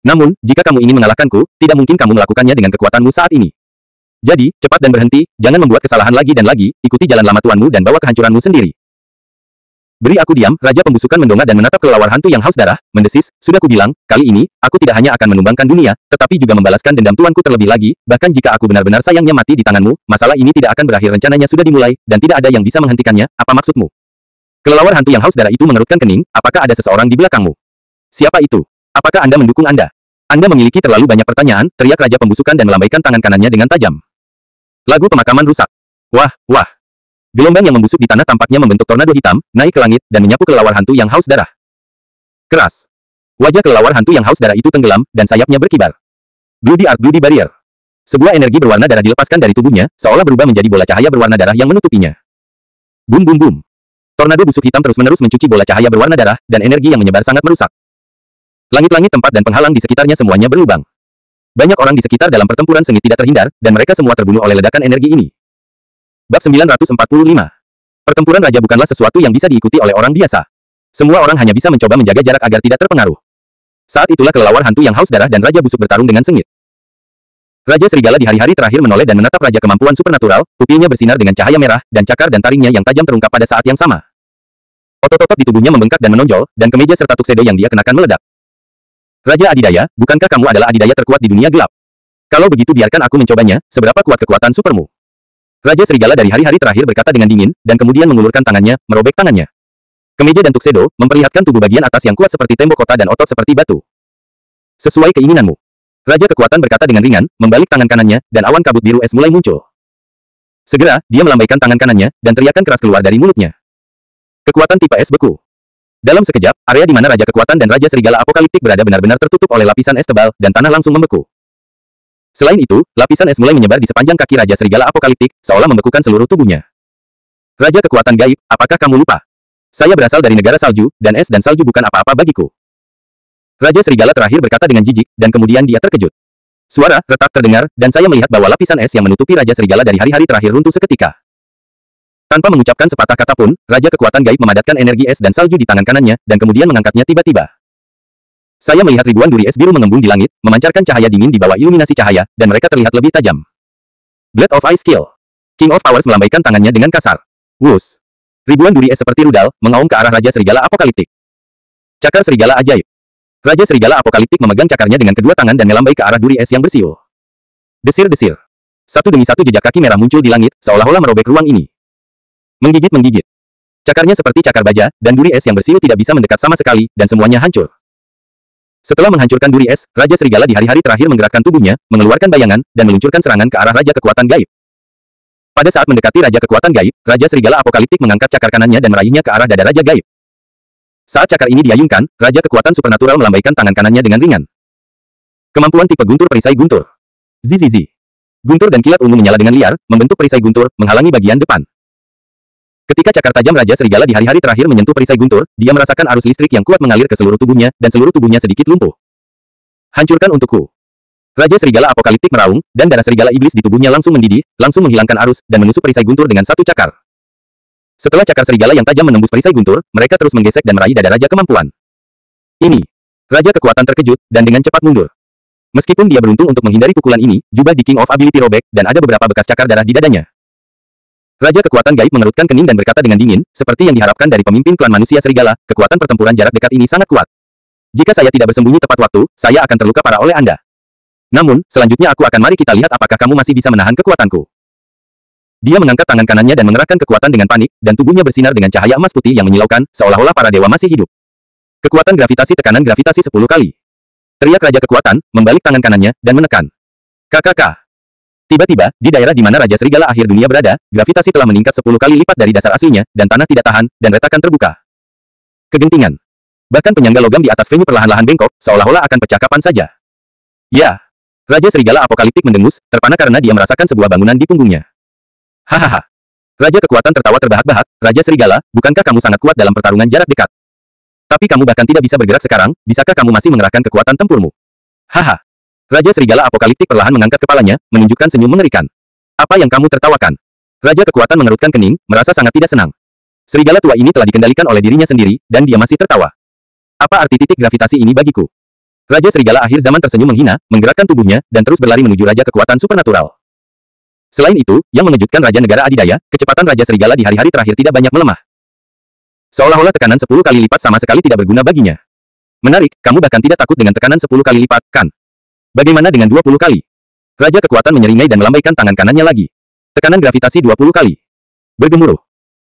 Namun, jika kamu ingin mengalahkanku, tidak mungkin kamu melakukannya dengan kekuatanmu saat ini. Jadi, cepat dan berhenti, jangan membuat kesalahan lagi dan lagi, ikuti jalan lama tuanmu dan bawa kehancuranmu sendiri. Beri aku diam, Raja Pembusukan mendongak dan menatap kelelawar hantu yang haus darah, mendesis, sudah kubilang, kali ini, aku tidak hanya akan menumbangkan dunia, tetapi juga membalaskan dendam tuanku terlebih lagi, bahkan jika aku benar-benar sayangnya mati di tanganmu, masalah ini tidak akan berakhir. Rencananya sudah dimulai, dan tidak ada yang bisa menghentikannya, apa maksudmu? Kelelawar hantu yang haus darah itu mengerutkan kening, apakah ada seseorang di belakangmu? Siapa itu? Apakah Anda mendukung Anda? Anda memiliki terlalu banyak pertanyaan, teriak Raja Pembusukan dan melambaikan tangan kanannya dengan tajam. Lagu pemakaman rusak. Wah, wah. Gelombang yang membusuk di tanah tampaknya membentuk tornado hitam, naik ke langit, dan menyapu kelelawar hantu yang haus darah. Keras. Wajah kelelawar hantu yang haus darah itu tenggelam, dan sayapnya berkibar. Bloody Arc Bloody Barrier. Sebuah energi berwarna darah dilepaskan dari tubuhnya, seolah berubah menjadi bola cahaya berwarna darah yang menutupinya. Bum bum bum. Tornado busuk hitam terus-menerus mencuci bola cahaya berwarna darah, dan energi yang menyebar sangat merusak. Langit-langit tempat dan penghalang di sekitarnya semuanya berlubang. Banyak orang di sekitar dalam pertempuran sengit tidak terhindar, dan mereka semua terbunuh oleh ledakan energi ini. Bab 945. Pertempuran raja bukanlah sesuatu yang bisa diikuti oleh orang biasa. Semua orang hanya bisa mencoba menjaga jarak agar tidak terpengaruh. Saat itulah kelelawar hantu yang haus darah dan raja busuk bertarung dengan sengit. Raja serigala di hari-hari terakhir menoleh dan menatap raja kemampuan supernatural, pupilnya bersinar dengan cahaya merah, dan cakar dan taringnya yang tajam terungkap pada saat yang sama. Otot-otot di tubuhnya membengkak dan menonjol, dan kemeja serta tuxedo yang dia kenakan meledak. Raja Adidaya, bukankah kamu adalah adidaya terkuat di dunia gelap? Kalau begitu biarkan aku mencobanya, seberapa kuat kekuatan supermu. Raja serigala dari hari-hari terakhir berkata dengan dingin, dan kemudian mengulurkan tangannya, merobek tangannya. Kemeja dan tuxedo, memperlihatkan tubuh bagian atas yang kuat seperti tembok kota dan otot seperti batu. Sesuai keinginanmu. Raja kekuatan berkata dengan ringan, membalik tangan kanannya, dan awan kabut biru es mulai muncul. Segera, dia melambaikan tangan kanannya, dan teriakan keras keluar dari mulutnya. Kekuatan tipe es beku. Dalam sekejap, area di mana Raja Kekuatan dan Raja Serigala Apokaliptik berada benar-benar tertutup oleh lapisan es tebal, dan tanah langsung membeku. Selain itu, lapisan es mulai menyebar di sepanjang kaki Raja Serigala Apokaliptik, seolah membekukan seluruh tubuhnya. Raja Kekuatan Gaib, apakah kamu lupa? Saya berasal dari negara salju, dan es dan salju bukan apa-apa bagiku. Raja Serigala terakhir berkata dengan jijik, dan kemudian dia terkejut. Suara retak terdengar, dan saya melihat bahwa lapisan es yang menutupi Raja Serigala dari hari-hari terakhir runtuh seketika. Tanpa mengucapkan sepatah kata pun, Raja Kekuatan Gaib memadatkan energi es dan salju di tangan kanannya, dan kemudian mengangkatnya tiba-tiba. Saya melihat ribuan duri es biru mengembung di langit, memancarkan cahaya dingin di bawah iluminasi cahaya, dan mereka terlihat lebih tajam. Blade of Ice Kill. King of Powers melambaikan tangannya dengan kasar. Wus. Ribuan duri es seperti rudal, mengaum ke arah Raja Serigala Apokaliptik. Cakar Serigala Ajaib. Raja Serigala Apokaliptik memegang cakarnya dengan kedua tangan dan melambai ke arah duri es yang bersiul. Desir-desir. Satu demi satu jejak kaki merah muncul di langit, seolah-olah merobek ruang ini. Menggigit-menggigit. Cakarnya seperti cakar baja, dan duri es yang bersiul tidak bisa mendekat sama sekali, dan semuanya hancur. Setelah menghancurkan duri es, Raja Serigala di hari-hari terakhir menggerakkan tubuhnya, mengeluarkan bayangan, dan meluncurkan serangan ke arah Raja Kekuatan Gaib. Pada saat mendekati Raja Kekuatan Gaib, Raja Serigala Apokaliptik mengangkat cakar kanannya dan meraihnya ke arah dada Raja Gaib. Saat cakar ini diayunkan, Raja Kekuatan Supernatural melambaikan tangan kanannya dengan ringan. Kemampuan tipe guntur perisai guntur. Zizizi. Guntur dan kilat ungu menyala dengan liar, membentuk perisai guntur, menghalangi bagian depan. Ketika cakar tajam Raja Serigala di hari-hari terakhir menyentuh perisai guntur, dia merasakan arus listrik yang kuat mengalir ke seluruh tubuhnya, dan seluruh tubuhnya sedikit lumpuh. Hancurkan untukku. Raja Serigala apokaliptik meraung, dan darah serigala iblis di tubuhnya langsung mendidih, langsung menghilangkan arus, dan menusuk perisai guntur dengan satu cakar. Setelah cakar serigala yang tajam menembus perisai guntur, mereka terus menggesek dan meraih dada Raja Kemampuan. Ini. Raja Kekuatan terkejut, dan dengan cepat mundur. Meskipun dia beruntung untuk menghindari pukulan ini, jubah di King of Ability robek, dan ada beberapa bekas cakar darah di dadanya. Raja Kekuatan Gaib mengerutkan kening dan berkata dengan dingin, seperti yang diharapkan dari pemimpin klan manusia serigala, kekuatan pertempuran jarak dekat ini sangat kuat. Jika saya tidak bersembunyi tepat waktu, saya akan terluka parah oleh Anda. Namun, selanjutnya aku akan mari kita lihat apakah kamu masih bisa menahan kekuatanku. Dia mengangkat tangan kanannya dan mengerahkan kekuatan dengan panik, dan tubuhnya bersinar dengan cahaya emas putih yang menyilaukan, seolah-olah para dewa masih hidup. Kekuatan gravitasi tekanan gravitasi 10 kali. Teriak Raja Kekuatan, membalik tangan kanannya, dan menekan. KKK. Tiba-tiba, di daerah di mana Raja Serigala akhir dunia berada, gravitasi telah meningkat 10 kali lipat dari dasar aslinya, dan tanah tidak tahan, dan retakan terbuka. Kegentingan. Bahkan penyangga logam di atas venue perlahan-lahan bengkok, seolah-olah akan pecah kapan saja. Ya. Raja Serigala apokaliptik mendengus, terpana karena dia merasakan sebuah bangunan di punggungnya. Hahaha. Raja Kekuatan tertawa terbahak-bahak, Raja Serigala, bukankah kamu sangat kuat dalam pertarungan jarak dekat? Tapi kamu bahkan tidak bisa bergerak sekarang, bisakah kamu masih mengerahkan kekuatan tempurmu? Haha. Raja Serigala apokaliptik perlahan mengangkat kepalanya, menunjukkan senyum mengerikan. Apa yang kamu tertawakan? Raja Kekuatan mengerutkan kening, merasa sangat tidak senang. Serigala tua ini telah dikendalikan oleh dirinya sendiri, dan dia masih tertawa. Apa arti titik gravitasi ini bagiku? Raja Serigala akhir zaman tersenyum menghina, menggerakkan tubuhnya, dan terus berlari menuju Raja Kekuatan supernatural. Selain itu, yang mengejutkan Raja Negara Adidaya, kecepatan Raja Serigala di hari-hari terakhir tidak banyak melemah. Seolah-olah tekanan 10 kali lipat sama sekali tidak berguna baginya. Menarik, kamu bahkan tidak takut dengan tekanan 10 kali lipat, kan? Bagaimana dengan 20 kali? Raja Kekuatan menyeringai dan melambaikan tangan kanannya lagi. Tekanan gravitasi 20 kali. Bergemuruh.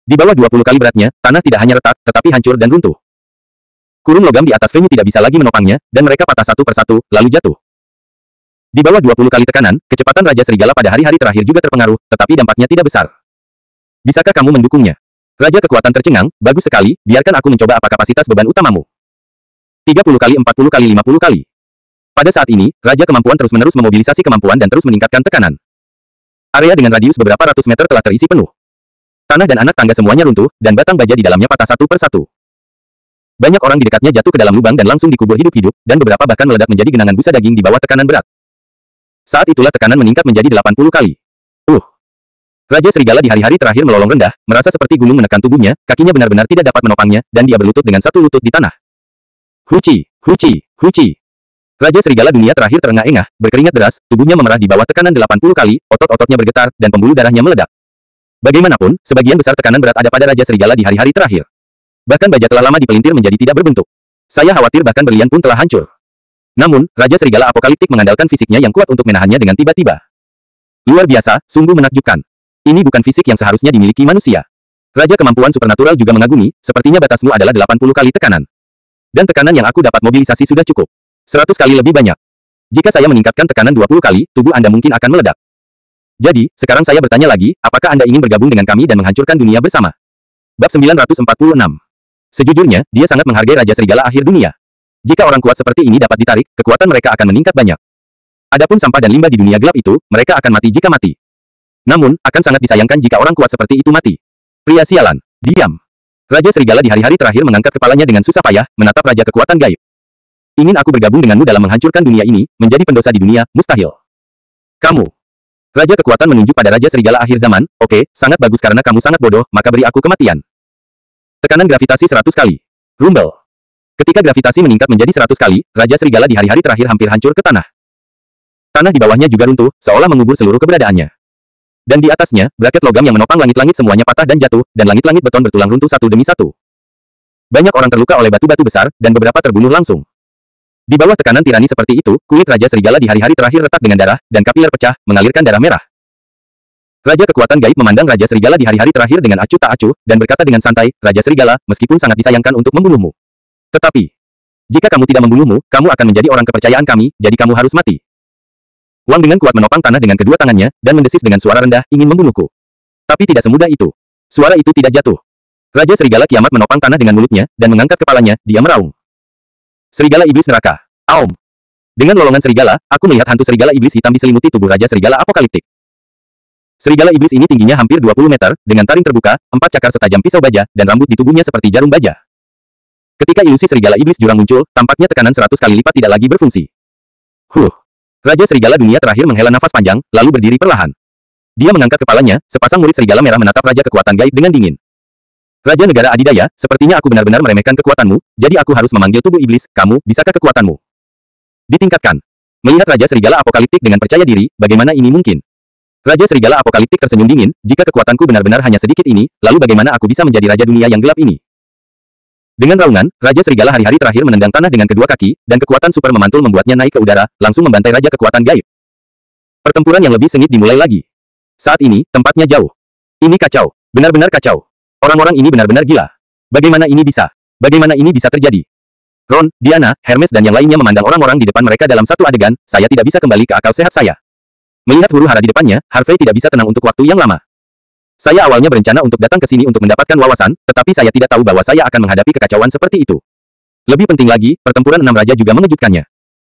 Di bawah 20 kali beratnya, tanah tidak hanya retak, tetapi hancur dan runtuh. Kurung logam di atas venue tidak bisa lagi menopangnya, dan mereka patah satu persatu, lalu jatuh. Di bawah 20 kali tekanan, kecepatan Raja Serigala pada hari-hari terakhir juga terpengaruh, tetapi dampaknya tidak besar. Bisakah kamu mendukungnya? Raja Kekuatan tercengang, bagus sekali, biarkan aku mencoba apa kapasitas beban utamamu. 30 kali 40 kali 50 kali. Pada saat ini, Raja Kemampuan terus-menerus memobilisasi kemampuan dan terus meningkatkan tekanan. Area dengan radius beberapa ratus meter telah terisi penuh. Tanah dan anak tangga semuanya runtuh, dan batang baja di dalamnya patah satu persatu. Banyak orang di dekatnya jatuh ke dalam lubang dan langsung dikubur hidup-hidup, dan beberapa bahkan meledak menjadi genangan busa daging di bawah tekanan berat. Saat itulah tekanan meningkat menjadi 80 kali. Raja Serigala di hari-hari terakhir melolong rendah, merasa seperti gunung menekan tubuhnya, kakinya benar-benar tidak dapat menopangnya, dan dia berlutut dengan satu lutut di tanah. Huci, huci, huci. Raja Serigala dunia terakhir terengah-engah, berkeringat deras, tubuhnya memerah di bawah tekanan 80 kali, otot-ototnya bergetar, dan pembuluh darahnya meledak. Bagaimanapun, sebagian besar tekanan berat ada pada Raja Serigala di hari-hari terakhir. Bahkan baja telah lama dipelintir menjadi tidak berbentuk. Saya khawatir bahkan berlian pun telah hancur. Namun, Raja Serigala apokaliptik mengandalkan fisiknya yang kuat untuk menahannya dengan tiba-tiba. Luar biasa, sungguh menakjubkan. Ini bukan fisik yang seharusnya dimiliki manusia. Raja Kemampuan supernatural juga mengagumi, sepertinya batasmu adalah 80 kali tekanan. Dan tekanan yang aku dapat mobilisasi sudah cukup. 100 kali lebih banyak. Jika saya meningkatkan tekanan 20 kali, tubuh Anda mungkin akan meledak. Jadi, sekarang saya bertanya lagi, apakah Anda ingin bergabung dengan kami dan menghancurkan dunia bersama? Bab 946. Sejujurnya, dia sangat menghargai Raja Serigala akhir dunia. Jika orang kuat seperti ini dapat ditarik, kekuatan mereka akan meningkat banyak. Adapun sampah dan limbah di dunia gelap itu, mereka akan mati jika mati. Namun, akan sangat disayangkan jika orang kuat seperti itu mati. Pria sialan, diam. Raja Serigala di hari-hari terakhir mengangkat kepalanya dengan susah payah, menatap Raja Kekuatan Gaib. Ingin aku bergabung denganmu dalam menghancurkan dunia ini, menjadi pendosa di dunia, mustahil. Kamu. Raja Kekuatan menunjuk pada Raja Serigala akhir zaman, oke, sangat bagus karena kamu sangat bodoh, maka beri aku kematian. Tekanan gravitasi 100 kali. Rumble. Ketika gravitasi meningkat menjadi 100 kali, Raja Serigala di hari-hari terakhir hampir hancur ke tanah. Tanah di bawahnya juga runtuh, seolah mengubur seluruh keberadaannya. Dan di atasnya, braket logam yang menopang langit-langit semuanya patah dan jatuh, dan langit-langit beton bertulang runtuh satu demi satu. Banyak orang terluka oleh batu-batu besar, dan beberapa terbunuh langsung. Di bawah tekanan tirani seperti itu, kulit Raja Serigala di hari-hari terakhir retak dengan darah, dan kapiler pecah, mengalirkan darah merah. Raja Kekuatan Gaib memandang Raja Serigala di hari-hari terakhir dengan acuh tak acuh, dan berkata dengan santai, Raja Serigala, meskipun sangat disayangkan untuk membunuhmu. Tetapi, jika kamu tidak membunuhmu, kamu akan menjadi orang kepercayaan kami, jadi kamu harus mati. Wang dengan kuat menopang tanah dengan kedua tangannya, dan mendesis dengan suara rendah, ingin membunuhku. Tapi tidak semudah itu. Suara itu tidak jatuh. Raja Serigala kiamat menopang tanah dengan mulutnya, dan mengangkat kepalanya, dia meraung. Serigala iblis neraka. Aum. Dengan lolongan serigala, aku melihat hantu serigala iblis hitam diselimuti tubuh Raja Serigala Apokaliptik. Serigala iblis ini tingginya hampir 20 meter, dengan taring terbuka, 4 cakar setajam pisau baja, dan rambut di tubuhnya seperti jarum baja. Ketika ilusi serigala iblis jurang muncul, tampaknya tekanan 100 kali lipat tidak lagi berfungsi. Raja Serigala Dunia terakhir menghela nafas panjang, lalu berdiri perlahan. Dia mengangkat kepalanya, sepasang murid serigala merah menatap Raja Kekuatan Gaib dengan dingin. Raja Negara Adidaya, sepertinya aku benar-benar meremehkan kekuatanmu, jadi aku harus memanggil tubuh iblis, kamu, bisakah kekuatanmu ditingkatkan? Melihat Raja Serigala Apokaliptik dengan percaya diri, bagaimana ini mungkin? Raja Serigala Apokaliptik tersenyum dingin, jika kekuatanku benar-benar hanya sedikit ini, lalu bagaimana aku bisa menjadi Raja Dunia yang gelap ini? Dengan raungan, Raja Serigala hari-hari terakhir menendang tanah dengan kedua kaki, dan kekuatan super memantul membuatnya naik ke udara, langsung membantai Raja Kekuatan Gaib. Pertempuran yang lebih sengit dimulai lagi. Saat ini, tempatnya jauh. Ini kacau. Benar-benar kacau. Orang-orang ini benar-benar gila. Bagaimana ini bisa? Bagaimana ini bisa terjadi? Ron, Diana, Hermes dan yang lainnya memandang orang-orang di depan mereka dalam satu adegan, saya tidak bisa kembali ke akal sehat saya. Melihat huru-hara di depannya, Harvey tidak bisa tenang untuk waktu yang lama. Saya awalnya berencana untuk datang ke sini untuk mendapatkan wawasan, tetapi saya tidak tahu bahwa saya akan menghadapi kekacauan seperti itu. Lebih penting lagi, pertempuran 6 raja juga mengejutkannya.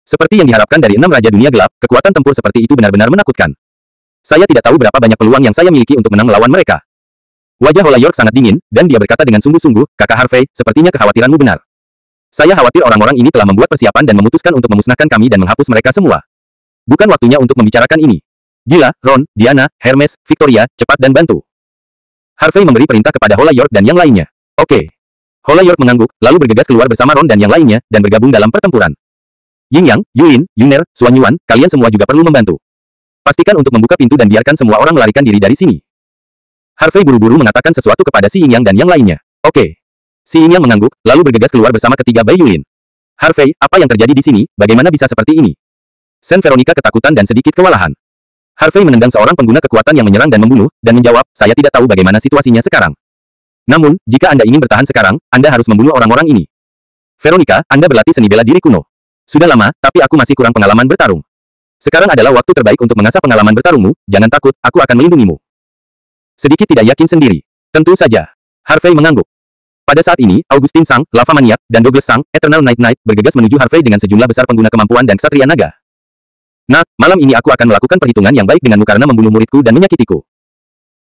Seperti yang diharapkan dari 6 raja dunia gelap, kekuatan tempur seperti itu benar-benar menakutkan. Saya tidak tahu berapa banyak peluang yang saya miliki untuk menang melawan mereka. Wajah Holayork sangat dingin, dan dia berkata dengan sungguh-sungguh, Kakak Harvey, sepertinya kekhawatiranmu benar. Saya khawatir orang-orang ini telah membuat persiapan dan memutuskan untuk memusnahkan kami dan menghapus mereka semua. Bukan waktunya untuk membicarakan ini. Gila, Ron, Diana, Hermes, Victoria, cepat dan bantu. Harvey memberi perintah kepada Holayork dan yang lainnya. Oke. Holayork mengangguk, lalu bergegas keluar bersama Ron dan yang lainnya, dan bergabung dalam pertempuran. Yin Yang, Yulin, Yuner, Xuan Yuan, kalian semua juga perlu membantu. Pastikan untuk membuka pintu dan biarkan semua orang melarikan diri dari sini. Harvey buru-buru mengatakan sesuatu kepada si Yin Yang dan yang lainnya. Oke. Si Yin Yang mengangguk, lalu bergegas keluar bersama ketiga bayi Yulin. Harvey, apa yang terjadi di sini, bagaimana bisa seperti ini? Sen Veronica ketakutan dan sedikit kewalahan. Harvey menendang seorang pengguna kekuatan yang menyerang dan membunuh, dan menjawab, saya tidak tahu bagaimana situasinya sekarang. Namun, jika Anda ingin bertahan sekarang, Anda harus membunuh orang-orang ini. Veronica, Anda berlatih seni bela diri kuno. Sudah lama, tapi aku masih kurang pengalaman bertarung. Sekarang adalah waktu terbaik untuk mengasah pengalaman bertarungmu, jangan takut, aku akan melindungimu. Sedikit tidak yakin sendiri. Tentu saja. Harvey mengangguk. Pada saat ini, Augustin Sang, Lava Maniac, dan Douglas Sang, Eternal Night Knight, bergegas menuju Harvey dengan sejumlah besar pengguna kemampuan dan Ksatria Naga. Nah, malam ini aku akan melakukan perhitungan yang baik denganmu karena membunuh muridku dan menyakitiku.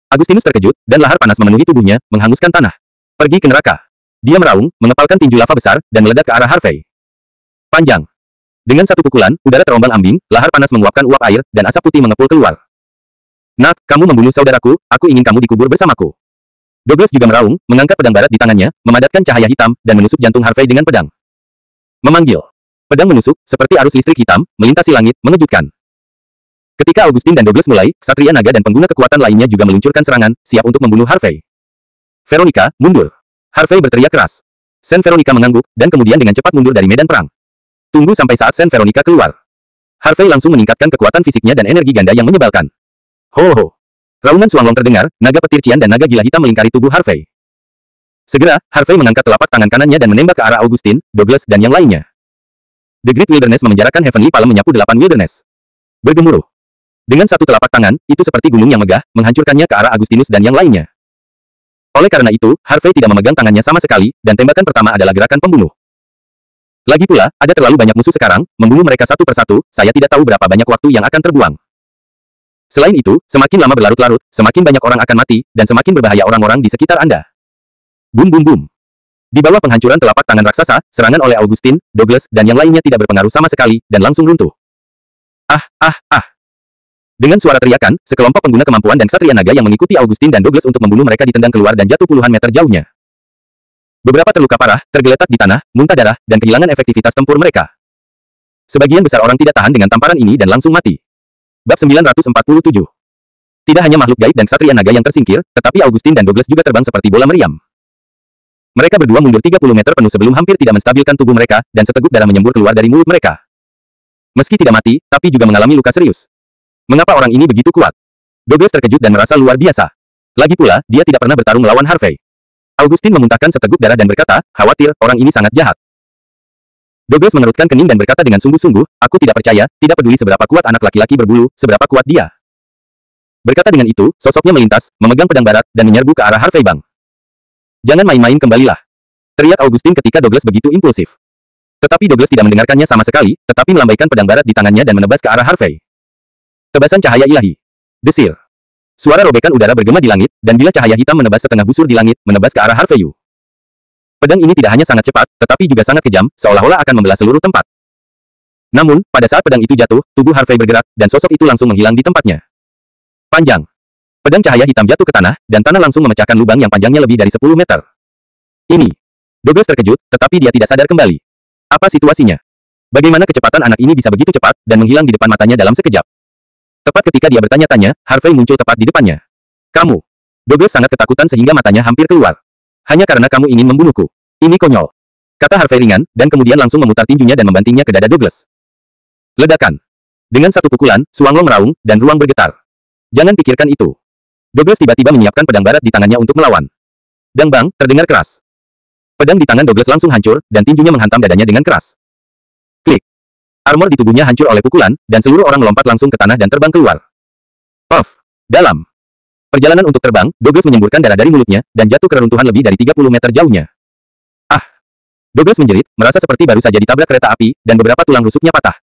Agustinus terkejut, dan lahar panas memenuhi tubuhnya, menghanguskan tanah. Pergi ke neraka. Dia meraung, mengepalkan tinju lava besar, dan meledak ke arah Harvey. Panjang. Dengan satu pukulan, udara terombang-ambing, lahar panas menguapkan uap air, dan asap putih mengepul keluar. Nak, kamu membunuh saudaraku, aku ingin kamu dikubur bersamaku. Douglas juga meraung, mengangkat pedang barat di tangannya, memadatkan cahaya hitam, dan menusuk jantung Harvey dengan pedang. Memanggil. Pedang menusuk, seperti arus listrik hitam, melintasi langit, mengejutkan. Ketika Augustin dan Douglas mulai, Ksatria Naga dan pengguna kekuatan lainnya juga meluncurkan serangan, siap untuk membunuh Harvey. Veronica, mundur. Harvey berteriak keras. Sen Veronica mengangguk, dan kemudian dengan cepat mundur dari medan perang. Tunggu sampai saat Sen Veronica keluar. Harvey langsung meningkatkan kekuatan fisiknya dan energi ganda yang menyebalkan. Ho. Raungan Suanglong terdengar, naga petir Cian dan naga gila hitam melingkari tubuh Harvey. Segera, Harvey mengangkat telapak tangan kanannya dan menembak ke arah Augustin, Douglas, dan yang lainnya. The Great Wilderness memenjarakan Heavenly Palm menyapu 8 wilderness. Bergemuruh. Dengan satu telapak tangan, itu seperti gunung yang megah, menghancurkannya ke arah Agustinus dan yang lainnya. Oleh karena itu, Harvey tidak memegang tangannya sama sekali, dan tembakan pertama adalah gerakan pembunuh. Lagi pula, ada terlalu banyak musuh sekarang, membunuh mereka satu persatu, saya tidak tahu berapa banyak waktu yang akan terbuang. Selain itu, semakin lama berlarut-larut, semakin banyak orang akan mati, dan semakin berbahaya orang-orang di sekitar Anda. Bum bum bum. Di bawah penghancuran telapak tangan raksasa, serangan oleh Augustin, Douglas, dan yang lainnya tidak berpengaruh sama sekali, dan langsung runtuh. Dengan suara teriakan, sekelompok pengguna kemampuan dan Ksatria Naga yang mengikuti Augustin dan Douglas untuk membunuh mereka ditendang keluar dan jatuh puluhan meter jauhnya. Beberapa terluka parah, tergeletak di tanah, muntah darah, dan kehilangan efektivitas tempur mereka. Sebagian besar orang tidak tahan dengan tamparan ini dan langsung mati. Bab 947. Tidak hanya makhluk gaib dan Ksatria Naga yang tersingkir, tetapi Augustin dan Douglas juga terbang seperti bola meriam. Mereka berdua mundur 30 meter penuh sebelum hampir tidak menstabilkan tubuh mereka, dan seteguk darah menyembur keluar dari mulut mereka. Meski tidak mati, tapi juga mengalami luka serius. Mengapa orang ini begitu kuat? Douglas terkejut dan merasa luar biasa. Lagi pula, dia tidak pernah bertarung melawan Harvey. Augustin memuntahkan seteguk darah dan berkata, khawatir, orang ini sangat jahat. Douglas mengerutkan kening dan berkata dengan sungguh-sungguh, aku tidak percaya, tidak peduli seberapa kuat anak laki-laki berbulu, seberapa kuat dia. Berkata dengan itu, sosoknya melintas, memegang pedang barat, dan menyerbu ke arah Harvey Bang. Jangan main-main kembalilah. Teriak Augustin ketika Douglas begitu impulsif. Tetapi Douglas tidak mendengarkannya sama sekali, tetapi melambaikan pedang barat di tangannya dan menebas ke arah Harvey. Tebasan cahaya ilahi. Desir. Suara robekan udara bergema di langit, dan bila cahaya hitam menebas setengah busur di langit, menebas ke arah Harvey Yu. Pedang ini tidak hanya sangat cepat, tetapi juga sangat kejam, seolah-olah akan membelah seluruh tempat. Namun, pada saat pedang itu jatuh, tubuh Harvey bergerak, dan sosok itu langsung menghilang di tempatnya. Panjang. Pedang cahaya hitam jatuh ke tanah, dan tanah langsung memecahkan lubang yang panjangnya lebih dari 10 meter. Ini. Douglas terkejut, tetapi dia tidak sadar kembali. Apa situasinya? Bagaimana kecepatan anak ini bisa begitu cepat, dan menghilang di depan matanya dalam sekejap? Tepat ketika dia bertanya-tanya, Harvey muncul tepat di depannya. Kamu. Douglas sangat ketakutan sehingga matanya hampir keluar. Hanya karena kamu ingin membunuhku. Ini konyol. Kata Harvey ringan, dan kemudian langsung memutar tinjunya dan membantingnya ke dada Douglas. Ledakan. Dengan satu pukulan, Suanglong meraung, dan ruang bergetar. Jangan pikirkan itu. Douglas tiba-tiba menyiapkan pedang barat di tangannya untuk melawan. Dang bang, terdengar keras. Pedang di tangan Douglas langsung hancur, dan tinjunya menghantam dadanya dengan keras. Klik. Armor di tubuhnya hancur oleh pukulan, dan seluruh orang melompat langsung ke tanah dan terbang keluar. Puff. Dalam. Perjalanan untuk terbang, Douglas menyemburkan darah dari mulutnya, dan jatuh ke reruntuhan lebih dari 30 meter jauhnya. Ah! Douglas menjerit, merasa seperti baru saja ditabrak kereta api, dan beberapa tulang rusuknya patah.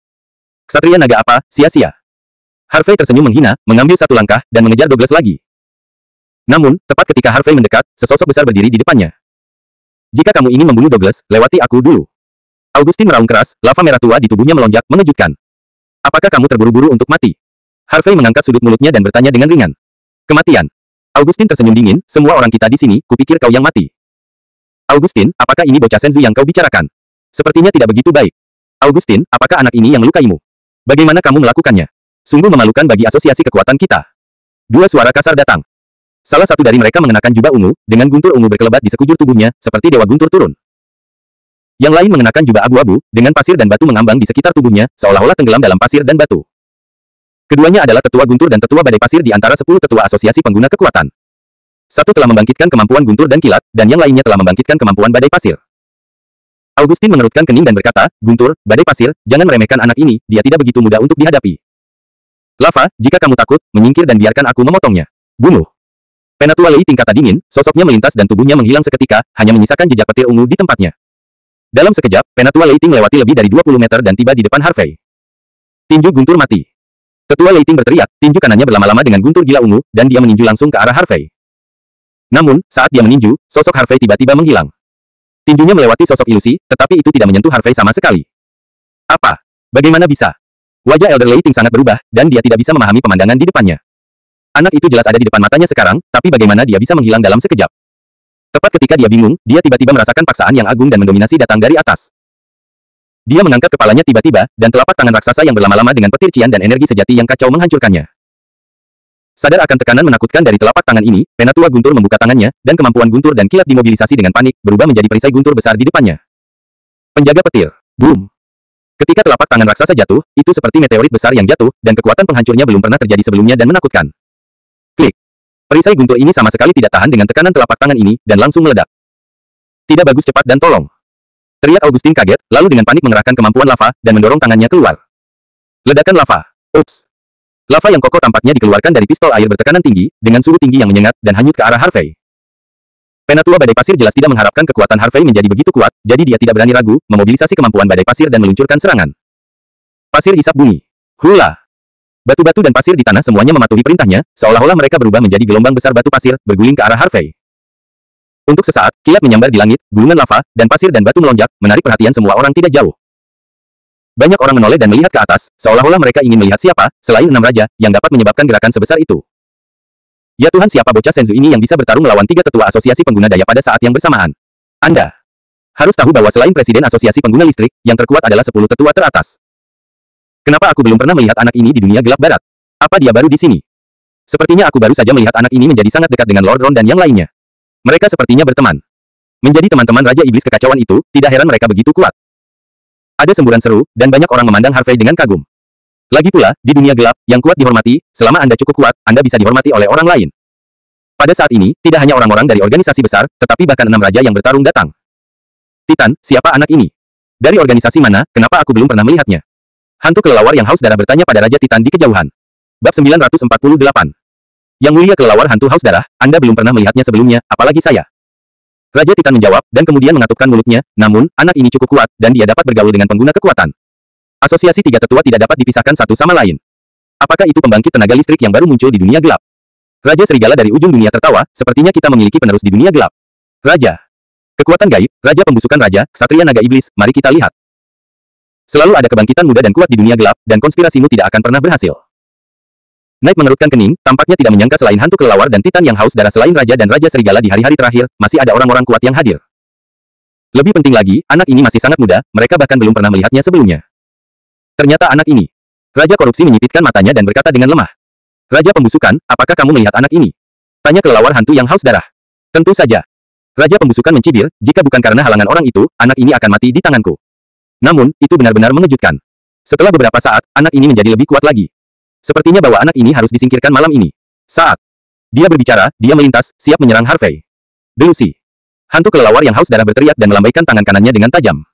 Ksatria naga apa, sia-sia. Harvey tersenyum menghina, mengambil satu langkah, dan mengejar Douglas lagi. Namun, tepat ketika Harvey mendekat, sesosok besar berdiri di depannya. Jika kamu ingin membunuh Douglas, lewati aku dulu. Augustin meraung keras, lava merah tua di tubuhnya melonjak, mengejutkan. Apakah kamu terburu-buru untuk mati? Harvey mengangkat sudut mulutnya dan bertanya dengan ringan. Kematian. Augustin tersenyum dingin, semua orang kita di sini, kupikir kau yang mati. Augustin, apakah ini bocah Senzu yang kau bicarakan? Sepertinya tidak begitu baik. Augustin, apakah anak ini yang melukaimu? Bagaimana kamu melakukannya? Sungguh memalukan bagi asosiasi kekuatan kita. Dua suara kasar datang. Salah satu dari mereka mengenakan jubah ungu, dengan guntur ungu berkelebat di sekujur tubuhnya, seperti dewa guntur turun. Yang lain mengenakan jubah abu-abu, dengan pasir dan batu mengambang di sekitar tubuhnya, seolah-olah tenggelam dalam pasir dan batu. Keduanya adalah tetua guntur dan tetua badai pasir di antara 10 tetua asosiasi pengguna kekuatan. Satu telah membangkitkan kemampuan guntur dan kilat, dan yang lainnya telah membangkitkan kemampuan badai pasir. Augustin mengerutkan kening dan berkata, Guntur, badai pasir, jangan meremehkan anak ini, dia tidak begitu mudah untuk dihadapi. Lava, jika kamu takut, menyingkir dan biarkan aku memotongnya. Bunuh. Penatua Lei tingkatan dingin, sosoknya melintas dan tubuhnya menghilang seketika, hanya menyisakan jejak petir ungu di tempatnya. Dalam sekejap, Penatua Lei Ting melewati lebih dari 20 meter dan tiba di depan Harvey. Tinju guntur mati. Tetua Lei Ting berteriak, tinju kanannya berlama-lama dengan guntur gila ungu, dan dia meninju langsung ke arah Harvey. Namun, saat dia meninju, sosok Harvey tiba-tiba menghilang. Tinjunya melewati sosok ilusi, tetapi itu tidak menyentuh Harvey sama sekali. Apa? Bagaimana bisa? Wajah Elder Lei Ting sangat berubah, dan dia tidak bisa memahami pemandangan di depannya. Anak itu jelas ada di depan matanya sekarang, tapi bagaimana dia bisa menghilang dalam sekejap? Tepat ketika dia bingung, dia tiba-tiba merasakan paksaan yang agung dan mendominasi datang dari atas. Dia mengangkat kepalanya tiba-tiba, dan telapak tangan raksasa yang berlama-lama dengan petir cian dan energi sejati yang kacau menghancurkannya. Sadar akan tekanan menakutkan dari telapak tangan ini, Penatua Guntur membuka tangannya, dan kemampuan Guntur dan kilat dimobilisasi dengan panik, berubah menjadi perisai guntur besar di depannya. Penjaga petir. Boom. Ketika telapak tangan raksasa jatuh, itu seperti meteorit besar yang jatuh, dan kekuatan penghancurnya belum pernah terjadi sebelumnya dan menakutkan. Klik. Perisai guntur ini sama sekali tidak tahan dengan tekanan telapak tangan ini, dan langsung meledak. Tidak bagus, cepat dan tolong. Teriak Augustin kaget, lalu dengan panik mengerahkan kemampuan lava, dan mendorong tangannya keluar. Ledakan lava. Ups. Lava yang kokoh tampaknya dikeluarkan dari pistol air bertekanan tinggi, dengan suhu tinggi yang menyengat, dan hanyut ke arah Harvey. Penatua badai pasir jelas tidak mengharapkan kekuatan Harvey menjadi begitu kuat, jadi dia tidak berani ragu, memobilisasi kemampuan badai pasir dan meluncurkan serangan. Pasir hisap bumi. Hula. Batu-batu dan pasir di tanah semuanya mematuhi perintahnya, seolah-olah mereka berubah menjadi gelombang besar batu pasir, berguling ke arah Harvey. Untuk sesaat, kilat menyambar di langit, gulungan lava, dan pasir dan batu melonjak, menarik perhatian semua orang tidak jauh. Banyak orang menoleh dan melihat ke atas, seolah-olah mereka ingin melihat siapa, selain 6 raja, yang dapat menyebabkan gerakan sebesar itu. Ya Tuhan, siapa bocah Senzu ini yang bisa bertarung melawan 3 tetua asosiasi pengguna daya pada saat yang bersamaan? Anda harus tahu bahwa selain presiden asosiasi pengguna listrik, yang terkuat adalah 10 tetua teratas. Kenapa aku belum pernah melihat anak ini di dunia gelap barat? Apa dia baru di sini? Sepertinya aku baru saja melihat anak ini menjadi sangat dekat dengan Lord Ron dan yang lainnya. Mereka sepertinya berteman. Menjadi teman-teman Raja Iblis kekacauan itu, tidak heran mereka begitu kuat. Ada semburan seru, dan banyak orang memandang Harvey dengan kagum. Lagi pula, di dunia gelap, yang kuat dihormati, selama Anda cukup kuat, Anda bisa dihormati oleh orang lain. Pada saat ini, tidak hanya orang-orang dari organisasi besar, tetapi bahkan 6 raja yang bertarung datang. Titan, siapa anak ini? Dari organisasi mana, kenapa aku belum pernah melihatnya? Hantu kelelawar yang haus darah bertanya pada Raja Titan di kejauhan. Bab 948. Yang mulia kelelawar hantu haus darah, Anda belum pernah melihatnya sebelumnya, apalagi saya. Raja Titan menjawab, dan kemudian mengatupkan mulutnya, namun, anak ini cukup kuat, dan dia dapat bergaul dengan pengguna kekuatan. Asosiasi tiga tetua tidak dapat dipisahkan satu sama lain. Apakah itu pembangkit tenaga listrik yang baru muncul di dunia gelap? Raja Serigala dari ujung dunia tertawa, sepertinya kita memiliki penerus di dunia gelap. Raja. Kekuatan gaib, Raja Pembusukan Raja, Ksatria Naga Iblis, mari kita lihat. Selalu ada kebangkitan muda dan kuat di dunia gelap, dan konspirasimu tidak akan pernah berhasil. Knight mengerutkan kening, tampaknya tidak menyangka selain hantu kelelawar dan Titan yang haus darah selain Raja dan Raja Serigala di hari-hari terakhir, masih ada orang-orang kuat yang hadir. Lebih penting lagi, anak ini masih sangat muda, mereka bahkan belum pernah melihatnya sebelumnya. Ternyata anak ini. Raja Korupsi menyipitkan matanya dan berkata dengan lemah. Raja Pembusukan, apakah kamu melihat anak ini? Tanya kelelawar hantu yang haus darah. Tentu saja. Raja Pembusukan mencibir, jika bukan karena halangan orang itu, anak ini akan mati di tanganku. Namun, itu benar-benar mengejutkan. Setelah beberapa saat, anak ini menjadi lebih kuat lagi. Sepertinya bahwa anak ini harus disingkirkan malam ini. Saat dia berbicara, dia melintas, siap menyerang Harvey. Delusi. Hantu kelelawar yang haus darah berteriak dan melambaikan tangan kanannya dengan tajam.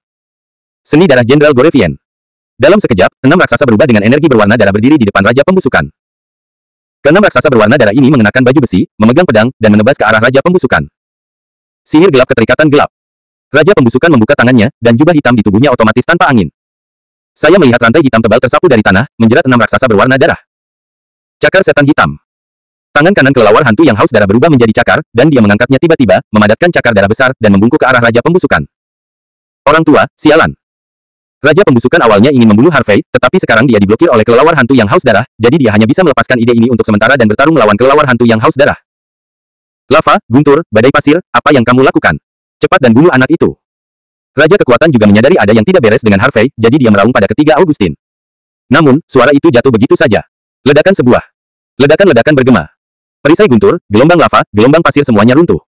Seni darah Jenderal Gorevian. Dalam sekejap, 6 raksasa berubah dengan energi berwarna darah berdiri di depan Raja Pembusukan. Keenam raksasa berwarna darah ini mengenakan baju besi, memegang pedang, dan menebas ke arah Raja Pembusukan. Sihir gelap keterikatan gelap. Raja Pembusukan membuka tangannya, dan jubah hitam di tubuhnya otomatis tanpa angin. Saya melihat rantai hitam tebal tersapu dari tanah, menjerat 6 raksasa berwarna darah. Cakar setan hitam. Tangan kanan kelelawar hantu yang haus darah berubah menjadi cakar, dan dia mengangkatnya tiba-tiba, memadatkan cakar darah besar, dan membungkuk ke arah Raja Pembusukan. Orang tua, sialan. Raja Pembusukan awalnya ingin membunuh Harvey, tetapi sekarang dia diblokir oleh kelelawar hantu yang haus darah, jadi dia hanya bisa melepaskan ide ini untuk sementara dan bertarung melawan kelelawar hantu yang haus darah. Lava, guntur, badai pasir, apa yang kamu lakukan? Cepat dan bunuh anak itu. Raja Kekuatan juga menyadari ada yang tidak beres dengan Harvey, jadi dia meraung pada ketiga Augustin. Namun, suara itu jatuh begitu saja. Ledakan sebuah. Ledakan-ledakan bergema. Perisai guntur, gelombang lava, gelombang pasir semuanya runtuh.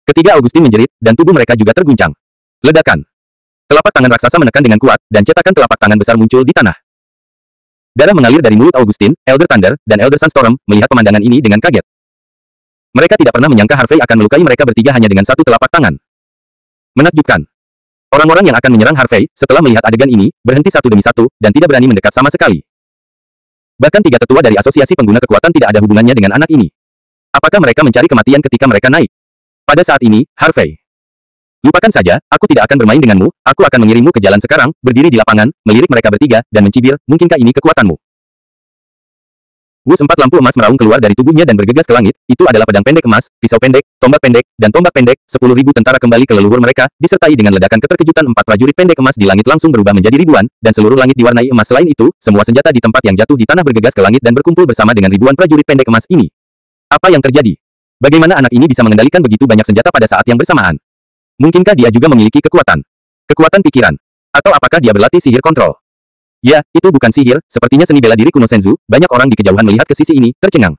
Ketiga Augustin menjerit, dan tubuh mereka juga terguncang. Ledakan. Telapak tangan raksasa menekan dengan kuat, dan cetakan telapak tangan besar muncul di tanah. Darah mengalir dari mulut Augustin, Elder Thunder, dan Elder Sunstorm, melihat pemandangan ini dengan kaget. Mereka tidak pernah menyangka Harvey akan melukai mereka bertiga hanya dengan satu telapak tangan. Menakjubkan. Orang-orang yang akan menyerang Harvey, setelah melihat adegan ini, berhenti satu demi satu, dan tidak berani mendekat sama sekali. Bahkan tiga tetua dari asosiasi pengguna kekuatan tidak ada hubungannya dengan anak ini. Apakah mereka mencari kematian ketika mereka naik? Pada saat ini, Harvey. Lupakan saja, aku tidak akan bermain denganmu, aku akan mengirimmu ke jalan sekarang, berdiri di lapangan, melirik mereka bertiga, dan mencibir, mungkinkah ini kekuatanmu? Wus 4 lampu emas meraung keluar dari tubuhnya dan bergegas ke langit, itu adalah pedang pendek emas, pisau pendek, dan tombak pendek, 10.000 tentara kembali ke leluhur mereka, disertai dengan ledakan keterkejutan 4 prajurit pendek emas di langit langsung berubah menjadi ribuan, dan seluruh langit diwarnai emas. Selain itu, semua senjata di tempat yang jatuh di tanah bergegas ke langit dan berkumpul bersama dengan ribuan prajurit pendek emas ini. Apa yang terjadi? Bagaimana anak ini bisa mengendalikan begitu banyak senjata pada saat yang bersamaan? Mungkinkah dia juga memiliki kekuatan? Kekuatan pikiran? Atau apakah dia berlatih sihir kontrol? Ya, itu bukan sihir, sepertinya seni bela diri kuno Senzu, banyak orang di kejauhan melihat ke sisi ini, tercengang.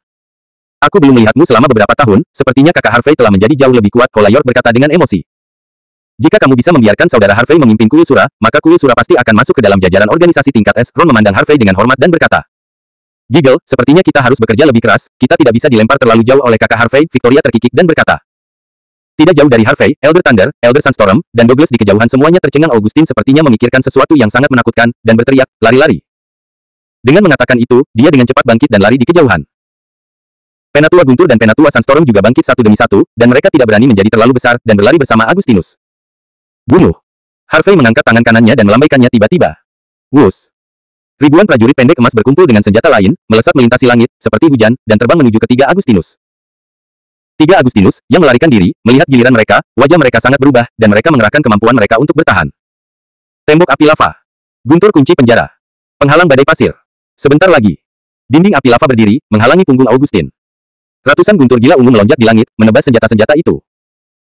Aku belum melihatmu selama beberapa tahun, sepertinya kakak Harvey telah menjadi jauh lebih kuat, Holayor berkata dengan emosi. Jika kamu bisa membiarkan saudara Harvey memimpin Kuil Sura, maka Kuil Sura pasti akan masuk ke dalam jajaran organisasi tingkat S. Ron memandang Harvey dengan hormat dan berkata. Giggle, sepertinya kita harus bekerja lebih keras, kita tidak bisa dilempar terlalu jauh oleh kakak Harvey, Victoria terkikik dan berkata. Tidak jauh dari Harvey, Elder Thunder, Elder Sunstorm, dan Douglas di kejauhan semuanya tercengang. Augustin sepertinya memikirkan sesuatu yang sangat menakutkan, dan berteriak, lari-lari. Dengan mengatakan itu, dia dengan cepat bangkit dan lari di kejauhan. Penatua Guntur dan Penatua Sunstorm juga bangkit satu demi satu, dan mereka tidak berani menjadi terlalu besar, dan berlari bersama Agustinus. Bunuh. Harvey mengangkat tangan kanannya dan melambaikannya tiba-tiba. Wus. Ribuan prajurit pendek emas berkumpul dengan senjata lain, melesat melintasi langit, seperti hujan, dan terbang menuju ketiga Agustinus. Tiga Agustinus, yang melarikan diri, melihat giliran mereka, wajah mereka sangat berubah, dan mereka mengerahkan kemampuan mereka untuk bertahan. Tembok api lava. Guntur kunci penjara. Penghalang badai pasir. Sebentar lagi. Dinding api lava berdiri, menghalangi punggung Augustin. Ratusan guntur gila ungu melonjak di langit, menebas senjata-senjata itu.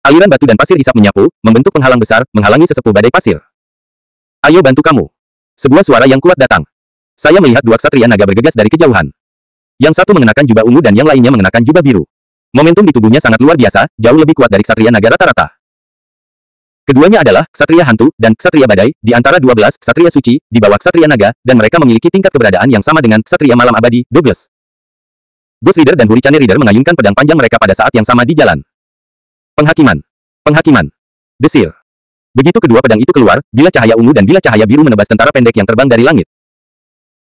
Aliran batu dan pasir hisap menyapu, membentuk penghalang besar, menghalangi sesepuh badai pasir. Ayo bantu kamu. Sebuah suara yang kuat datang. Saya melihat dua ksatria naga bergegas dari kejauhan. Yang satu mengenakan jubah ungu dan yang lainnya mengenakan jubah biru. Momentum di tubuhnya sangat luar biasa, jauh lebih kuat dari ksatria naga rata-rata. Keduanya adalah ksatria hantu dan ksatria badai, di antara 12 ksatria suci, di bawah ksatria naga, dan mereka memiliki tingkat keberadaan yang sama dengan ksatria malam abadi, Douglas. Ghost Reader dan Hurricane Reader mengayunkan pedang panjang mereka pada saat yang sama di jalan. Penghakiman. Penghakiman. Desir. Begitu kedua pedang itu keluar, bilah cahaya ungu dan bilah cahaya biru menebas tentara pendek yang terbang dari langit.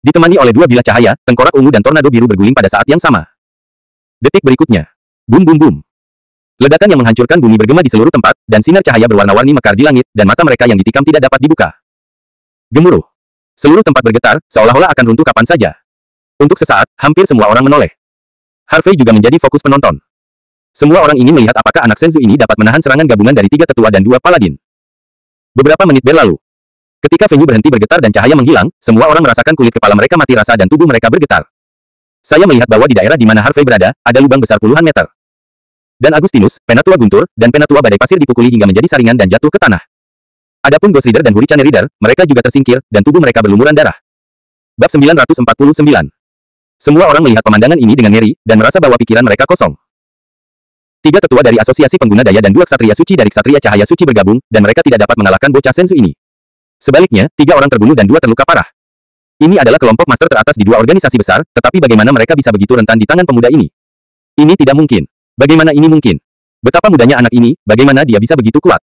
Ditemani oleh dua bilah cahaya, tengkorak ungu dan tornado biru berguling pada saat yang sama. Detik berikutnya. Bum bum bum. Ledakan yang menghancurkan bumi bergema di seluruh tempat, dan sinar cahaya berwarna-warni mekar di langit, dan mata mereka yang ditikam tidak dapat dibuka. Gemuruh. Seluruh tempat bergetar, seolah-olah akan runtuh kapan saja. Untuk sesaat, hampir semua orang menoleh. Harvey juga menjadi fokus penonton. Semua orang ingin melihat apakah anak Senzu ini dapat menahan serangan gabungan dari 3 tetua dan 2 paladin. Beberapa menit berlalu. Ketika venue berhenti bergetar dan cahaya menghilang, semua orang merasakan kulit kepala mereka mati rasa dan tubuh mereka bergetar. Saya melihat bahwa di daerah di mana Harvey berada, ada lubang besar puluhan meter. Dan Agustinus, Penatua Guntur, dan Penatua Badai Pasir dipukuli hingga menjadi saringan dan jatuh ke tanah. Adapun Ghost Rider dan Hurricane Rider, mereka juga tersingkir, dan tubuh mereka berlumuran darah. Bab 949. Semua orang melihat pemandangan ini dengan ngeri, dan merasa bahwa pikiran mereka kosong. 3 tetua dari Asosiasi Pengguna Daya dan 2 Ksatria Suci dari Ksatria Cahaya Suci bergabung, dan mereka tidak dapat mengalahkan bocah Senzu ini. Sebaliknya, 3 orang terbunuh dan 2 terluka parah. Ini adalah kelompok master teratas di 2 organisasi besar, tetapi bagaimana mereka bisa begitu rentan di tangan pemuda ini? Ini tidak mungkin. Bagaimana ini mungkin? Betapa mudanya anak ini, bagaimana dia bisa begitu kuat?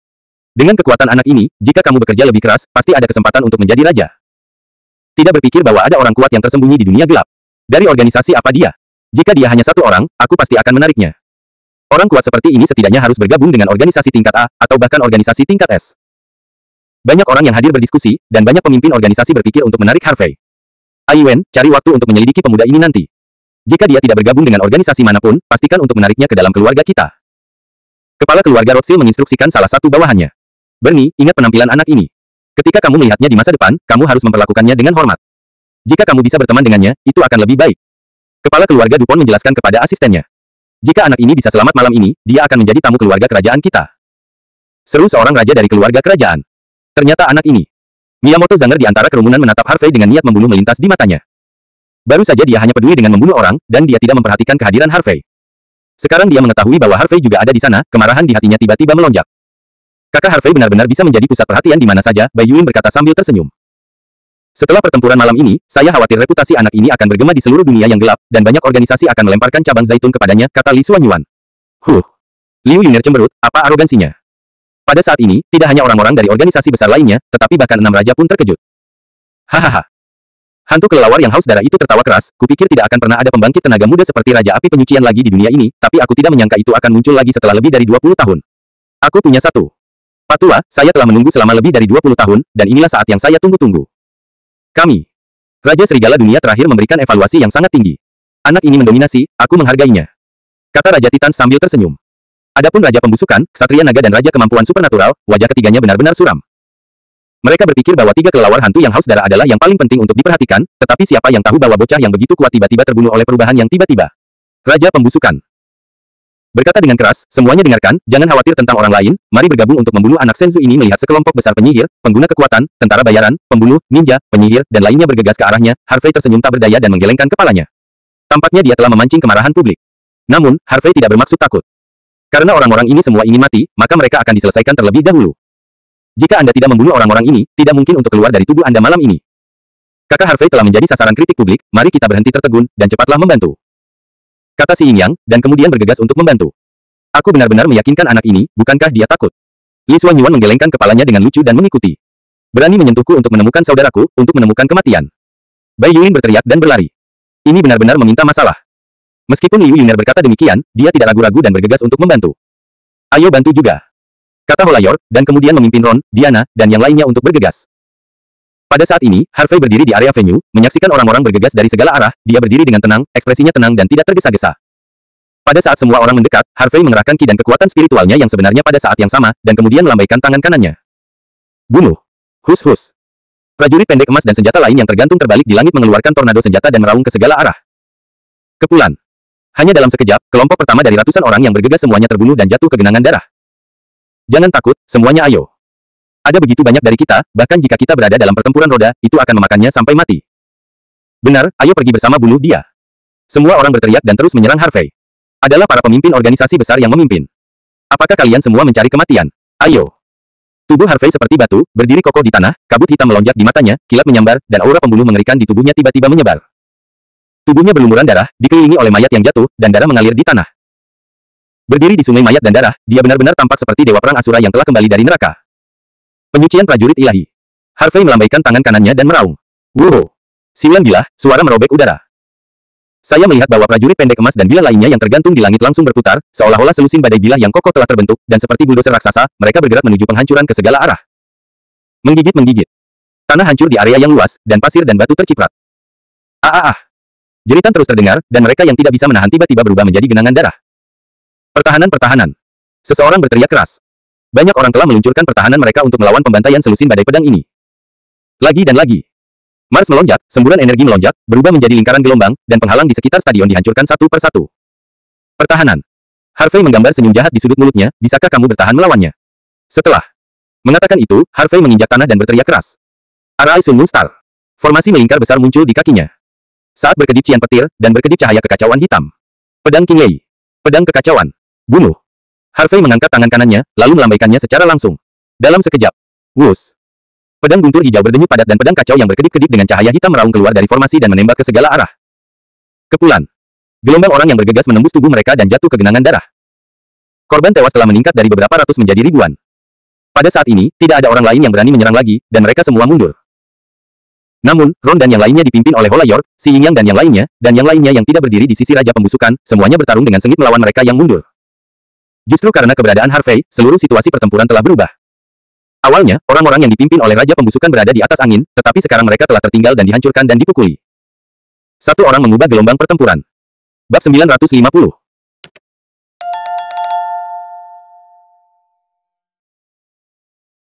Dengan kekuatan anak ini, jika kamu bekerja lebih keras, pasti ada kesempatan untuk menjadi raja. Tidak berpikir bahwa ada orang kuat yang tersembunyi di dunia gelap. Dari organisasi apa dia? Jika dia hanya 1 orang, aku pasti akan menariknya. Orang kuat seperti ini setidaknya harus bergabung dengan organisasi tingkat A, atau bahkan organisasi tingkat S. Banyak orang yang hadir berdiskusi, dan banyak pemimpin organisasi berpikir untuk menarik Harvey. Aiwen, cari waktu untuk menyelidiki pemuda ini nanti. Jika dia tidak bergabung dengan organisasi manapun, pastikan untuk menariknya ke dalam keluarga kita. Kepala keluarga Rothschild menginstruksikan salah satu bawahannya. Bernie, ingat penampilan anak ini. Ketika kamu melihatnya di masa depan, kamu harus memperlakukannya dengan hormat. Jika kamu bisa berteman dengannya, itu akan lebih baik. Kepala keluarga Dupont menjelaskan kepada asistennya. Jika anak ini bisa selamat malam ini, dia akan menjadi tamu keluarga kerajaan kita. Seru seorang raja dari keluarga kerajaan. Ternyata anak ini. Miyamoto Zanger di antara kerumunan menatap Harvey dengan niat membunuh melintas di matanya. Baru saja dia hanya peduli dengan membunuh orang, dan dia tidak memperhatikan kehadiran Harvey. Sekarang dia mengetahui bahwa Harvey juga ada di sana, kemarahan di hatinya tiba-tiba melonjak. Kakak Harvey benar-benar bisa menjadi pusat perhatian di mana saja, Bai Yuin berkata sambil tersenyum. Setelah pertempuran malam ini, saya khawatir reputasi anak ini akan bergema di seluruh dunia yang gelap, dan banyak organisasi akan melemparkan cabang zaitun kepadanya, kata Li Xuanyuan. Liu Yun'er cemberut, apa arogansinya? Pada saat ini, tidak hanya orang-orang dari organisasi besar lainnya, tetapi bahkan 6 raja pun terkejut. Hahaha. Hantu kelelawar yang haus darah itu tertawa keras, kupikir tidak akan pernah ada pembangkit tenaga muda seperti Raja Api Penyucian lagi di dunia ini, tapi aku tidak menyangka itu akan muncul lagi setelah lebih dari 20 tahun. Aku punya satu. Pak Tua, saya telah menunggu selama lebih dari 20 tahun, dan inilah saat yang saya tunggu-tunggu. Kami. Raja Serigala Dunia terakhir memberikan evaluasi yang sangat tinggi. Anak ini mendominasi, aku menghargainya. Kata Raja Titan sambil tersenyum. Adapun Raja Pembusukan, Ksatria Naga dan Raja Kemampuan Supernatural, wajah ketiganya benar-benar suram. Mereka berpikir bahwa 3 kelelawar hantu yang haus darah adalah yang paling penting untuk diperhatikan, tetapi siapa yang tahu bahwa bocah yang begitu kuat tiba-tiba terbunuh oleh perubahan yang tiba-tiba. Raja Pembusukan berkata dengan keras, semuanya dengarkan, jangan khawatir tentang orang lain, mari bergabung untuk membunuh anak Senzu ini. Melihat sekelompok besar penyihir, pengguna kekuatan, tentara bayaran, pembunuh, ninja, penyihir, dan lainnya bergegas ke arahnya, Harvey tersenyum tak berdaya dan menggelengkan kepalanya. Tampaknya dia telah memancing kemarahan publik. Namun, Harvey tidak bermaksud takut. Karena orang-orang ini semua ingin mati, maka mereka akan diselesaikan terlebih dahulu. Jika Anda tidak membunuh orang-orang ini, tidak mungkin untuk keluar dari tubuh Anda malam ini. Kakak Harvey telah menjadi sasaran kritik publik, mari kita berhenti tertegun, dan cepatlah membantu. Kata si Yin Yang, dan kemudian bergegas untuk membantu. Aku benar-benar meyakinkan anak ini, bukankah dia takut? Li Xuanyuan menggelengkan kepalanya dengan lucu dan mengikuti. Berani menyentuhku untuk menemukan saudaraku, untuk menemukan kematian. Bai Yuin berteriak dan berlari. Ini benar-benar meminta masalah. Meskipun Liu Yun'er berkata demikian, dia tidak ragu-ragu dan bergegas untuk membantu. Ayo bantu juga. Kata Holayor, dan kemudian memimpin Ron, Diana, dan yang lainnya untuk bergegas. Pada saat ini, Harvey berdiri di area venue, menyaksikan orang-orang bergegas dari segala arah, dia berdiri dengan tenang, ekspresinya tenang dan tidak tergesa-gesa. Pada saat semua orang mendekat, Harvey mengerahkan ki dan kekuatan spiritualnya yang sebenarnya pada saat yang sama, dan kemudian melambaikan tangan kanannya. Bunuh. Hus-hus. Prajurit pendek emas dan senjata lain yang tergantung terbalik di langit mengeluarkan tornado senjata dan meraung ke segala arah. Kepulan. Hanya dalam sekejap, kelompok pertama dari ratusan orang yang bergegas semuanya terbunuh dan jatuh ke genangan darah. Jangan takut, semuanya ayo. Ada begitu banyak dari kita, bahkan jika kita berada dalam pertempuran roda, itu akan memakannya sampai mati. Benar, ayo pergi bersama bunuh dia. Semua orang berteriak dan terus menyerang Harvey. Adalah para pemimpin organisasi besar yang memimpin. Apakah kalian semua mencari kematian? Ayo. Tubuh Harvey seperti batu, berdiri kokoh di tanah, kabut hitam melonjak di matanya, kilat menyambar, dan aura pembunuh mengerikan di tubuhnya tiba-tiba menyebar. Tubuhnya berlumuran darah, dikelilingi oleh mayat yang jatuh, dan darah mengalir di tanah. Berdiri di sungai mayat dan darah, dia benar-benar tampak seperti dewa perang Asura yang telah kembali dari neraka. Penyucian prajurit ilahi. Harvey melambaikan tangan kanannya dan meraung. Wow! Siulan bilah, suara merobek udara. Saya melihat bahwa prajurit pendek emas dan bilah lainnya yang tergantung di langit langsung berputar, seolah-olah selusin badai bilah yang kokoh telah terbentuk, dan seperti buldoser raksasa, mereka bergerak menuju penghancuran ke segala arah. Menggigit-menggigit. Tanah hancur di area yang luas, dan pasir dan batu terciprat. Ah! Jeritan terus terdengar, dan mereka yang tidak bisa menahan tiba-tiba berubah menjadi genangan darah. Pertahanan! Seseorang berteriak keras. Banyak orang telah meluncurkan pertahanan mereka untuk melawan pembantaian selusin badai pedang ini. Lagi dan lagi. Mars melonjak, semburan energi melonjak, berubah menjadi lingkaran gelombang, dan penghalang di sekitar stadion dihancurkan satu persatu. Pertahanan. Harvey menggambar senyum jahat di sudut mulutnya, bisakah kamu bertahan melawannya? Setelah mengatakan itu, Harvey menginjak tanah dan berteriak keras. Arai Sun Moonstar. Formasi melingkar besar muncul di kakinya. Saat berkedip cian petir, dan berkedip cahaya kekacauan hitam. Pedang King Lei. Pedang kekacauan. Bunuh. Harvey mengangkat tangan kanannya, lalu melambaikannya secara langsung. Dalam sekejap. Wus. Pedang guntur hijau berdenyut padat dan pedang kacau yang berkedip-kedip dengan cahaya hitam meraung keluar dari formasi dan menembak ke segala arah. Kepulan. Gelombang orang yang bergegas menembus tubuh mereka dan jatuh ke genangan darah. Korban tewas telah meningkat dari beberapa ratus menjadi ribuan. Pada saat ini, tidak ada orang lain yang berani menyerang lagi, dan mereka semua mundur. Namun, Ron dan yang lainnya dipimpin oleh Holayor, Si Yingyang dan yang lainnya yang tidak berdiri di sisi Raja Pembusukan, semuanya bertarung dengan sengit melawan mereka yang mundur. Justru karena keberadaan Harvey, seluruh situasi pertempuran telah berubah. Awalnya, orang-orang yang dipimpin oleh Raja Pembusukan berada di atas angin, tetapi sekarang mereka telah tertinggal dan dihancurkan dan dipukuli. Satu orang mengubah gelombang pertempuran. Bab 950.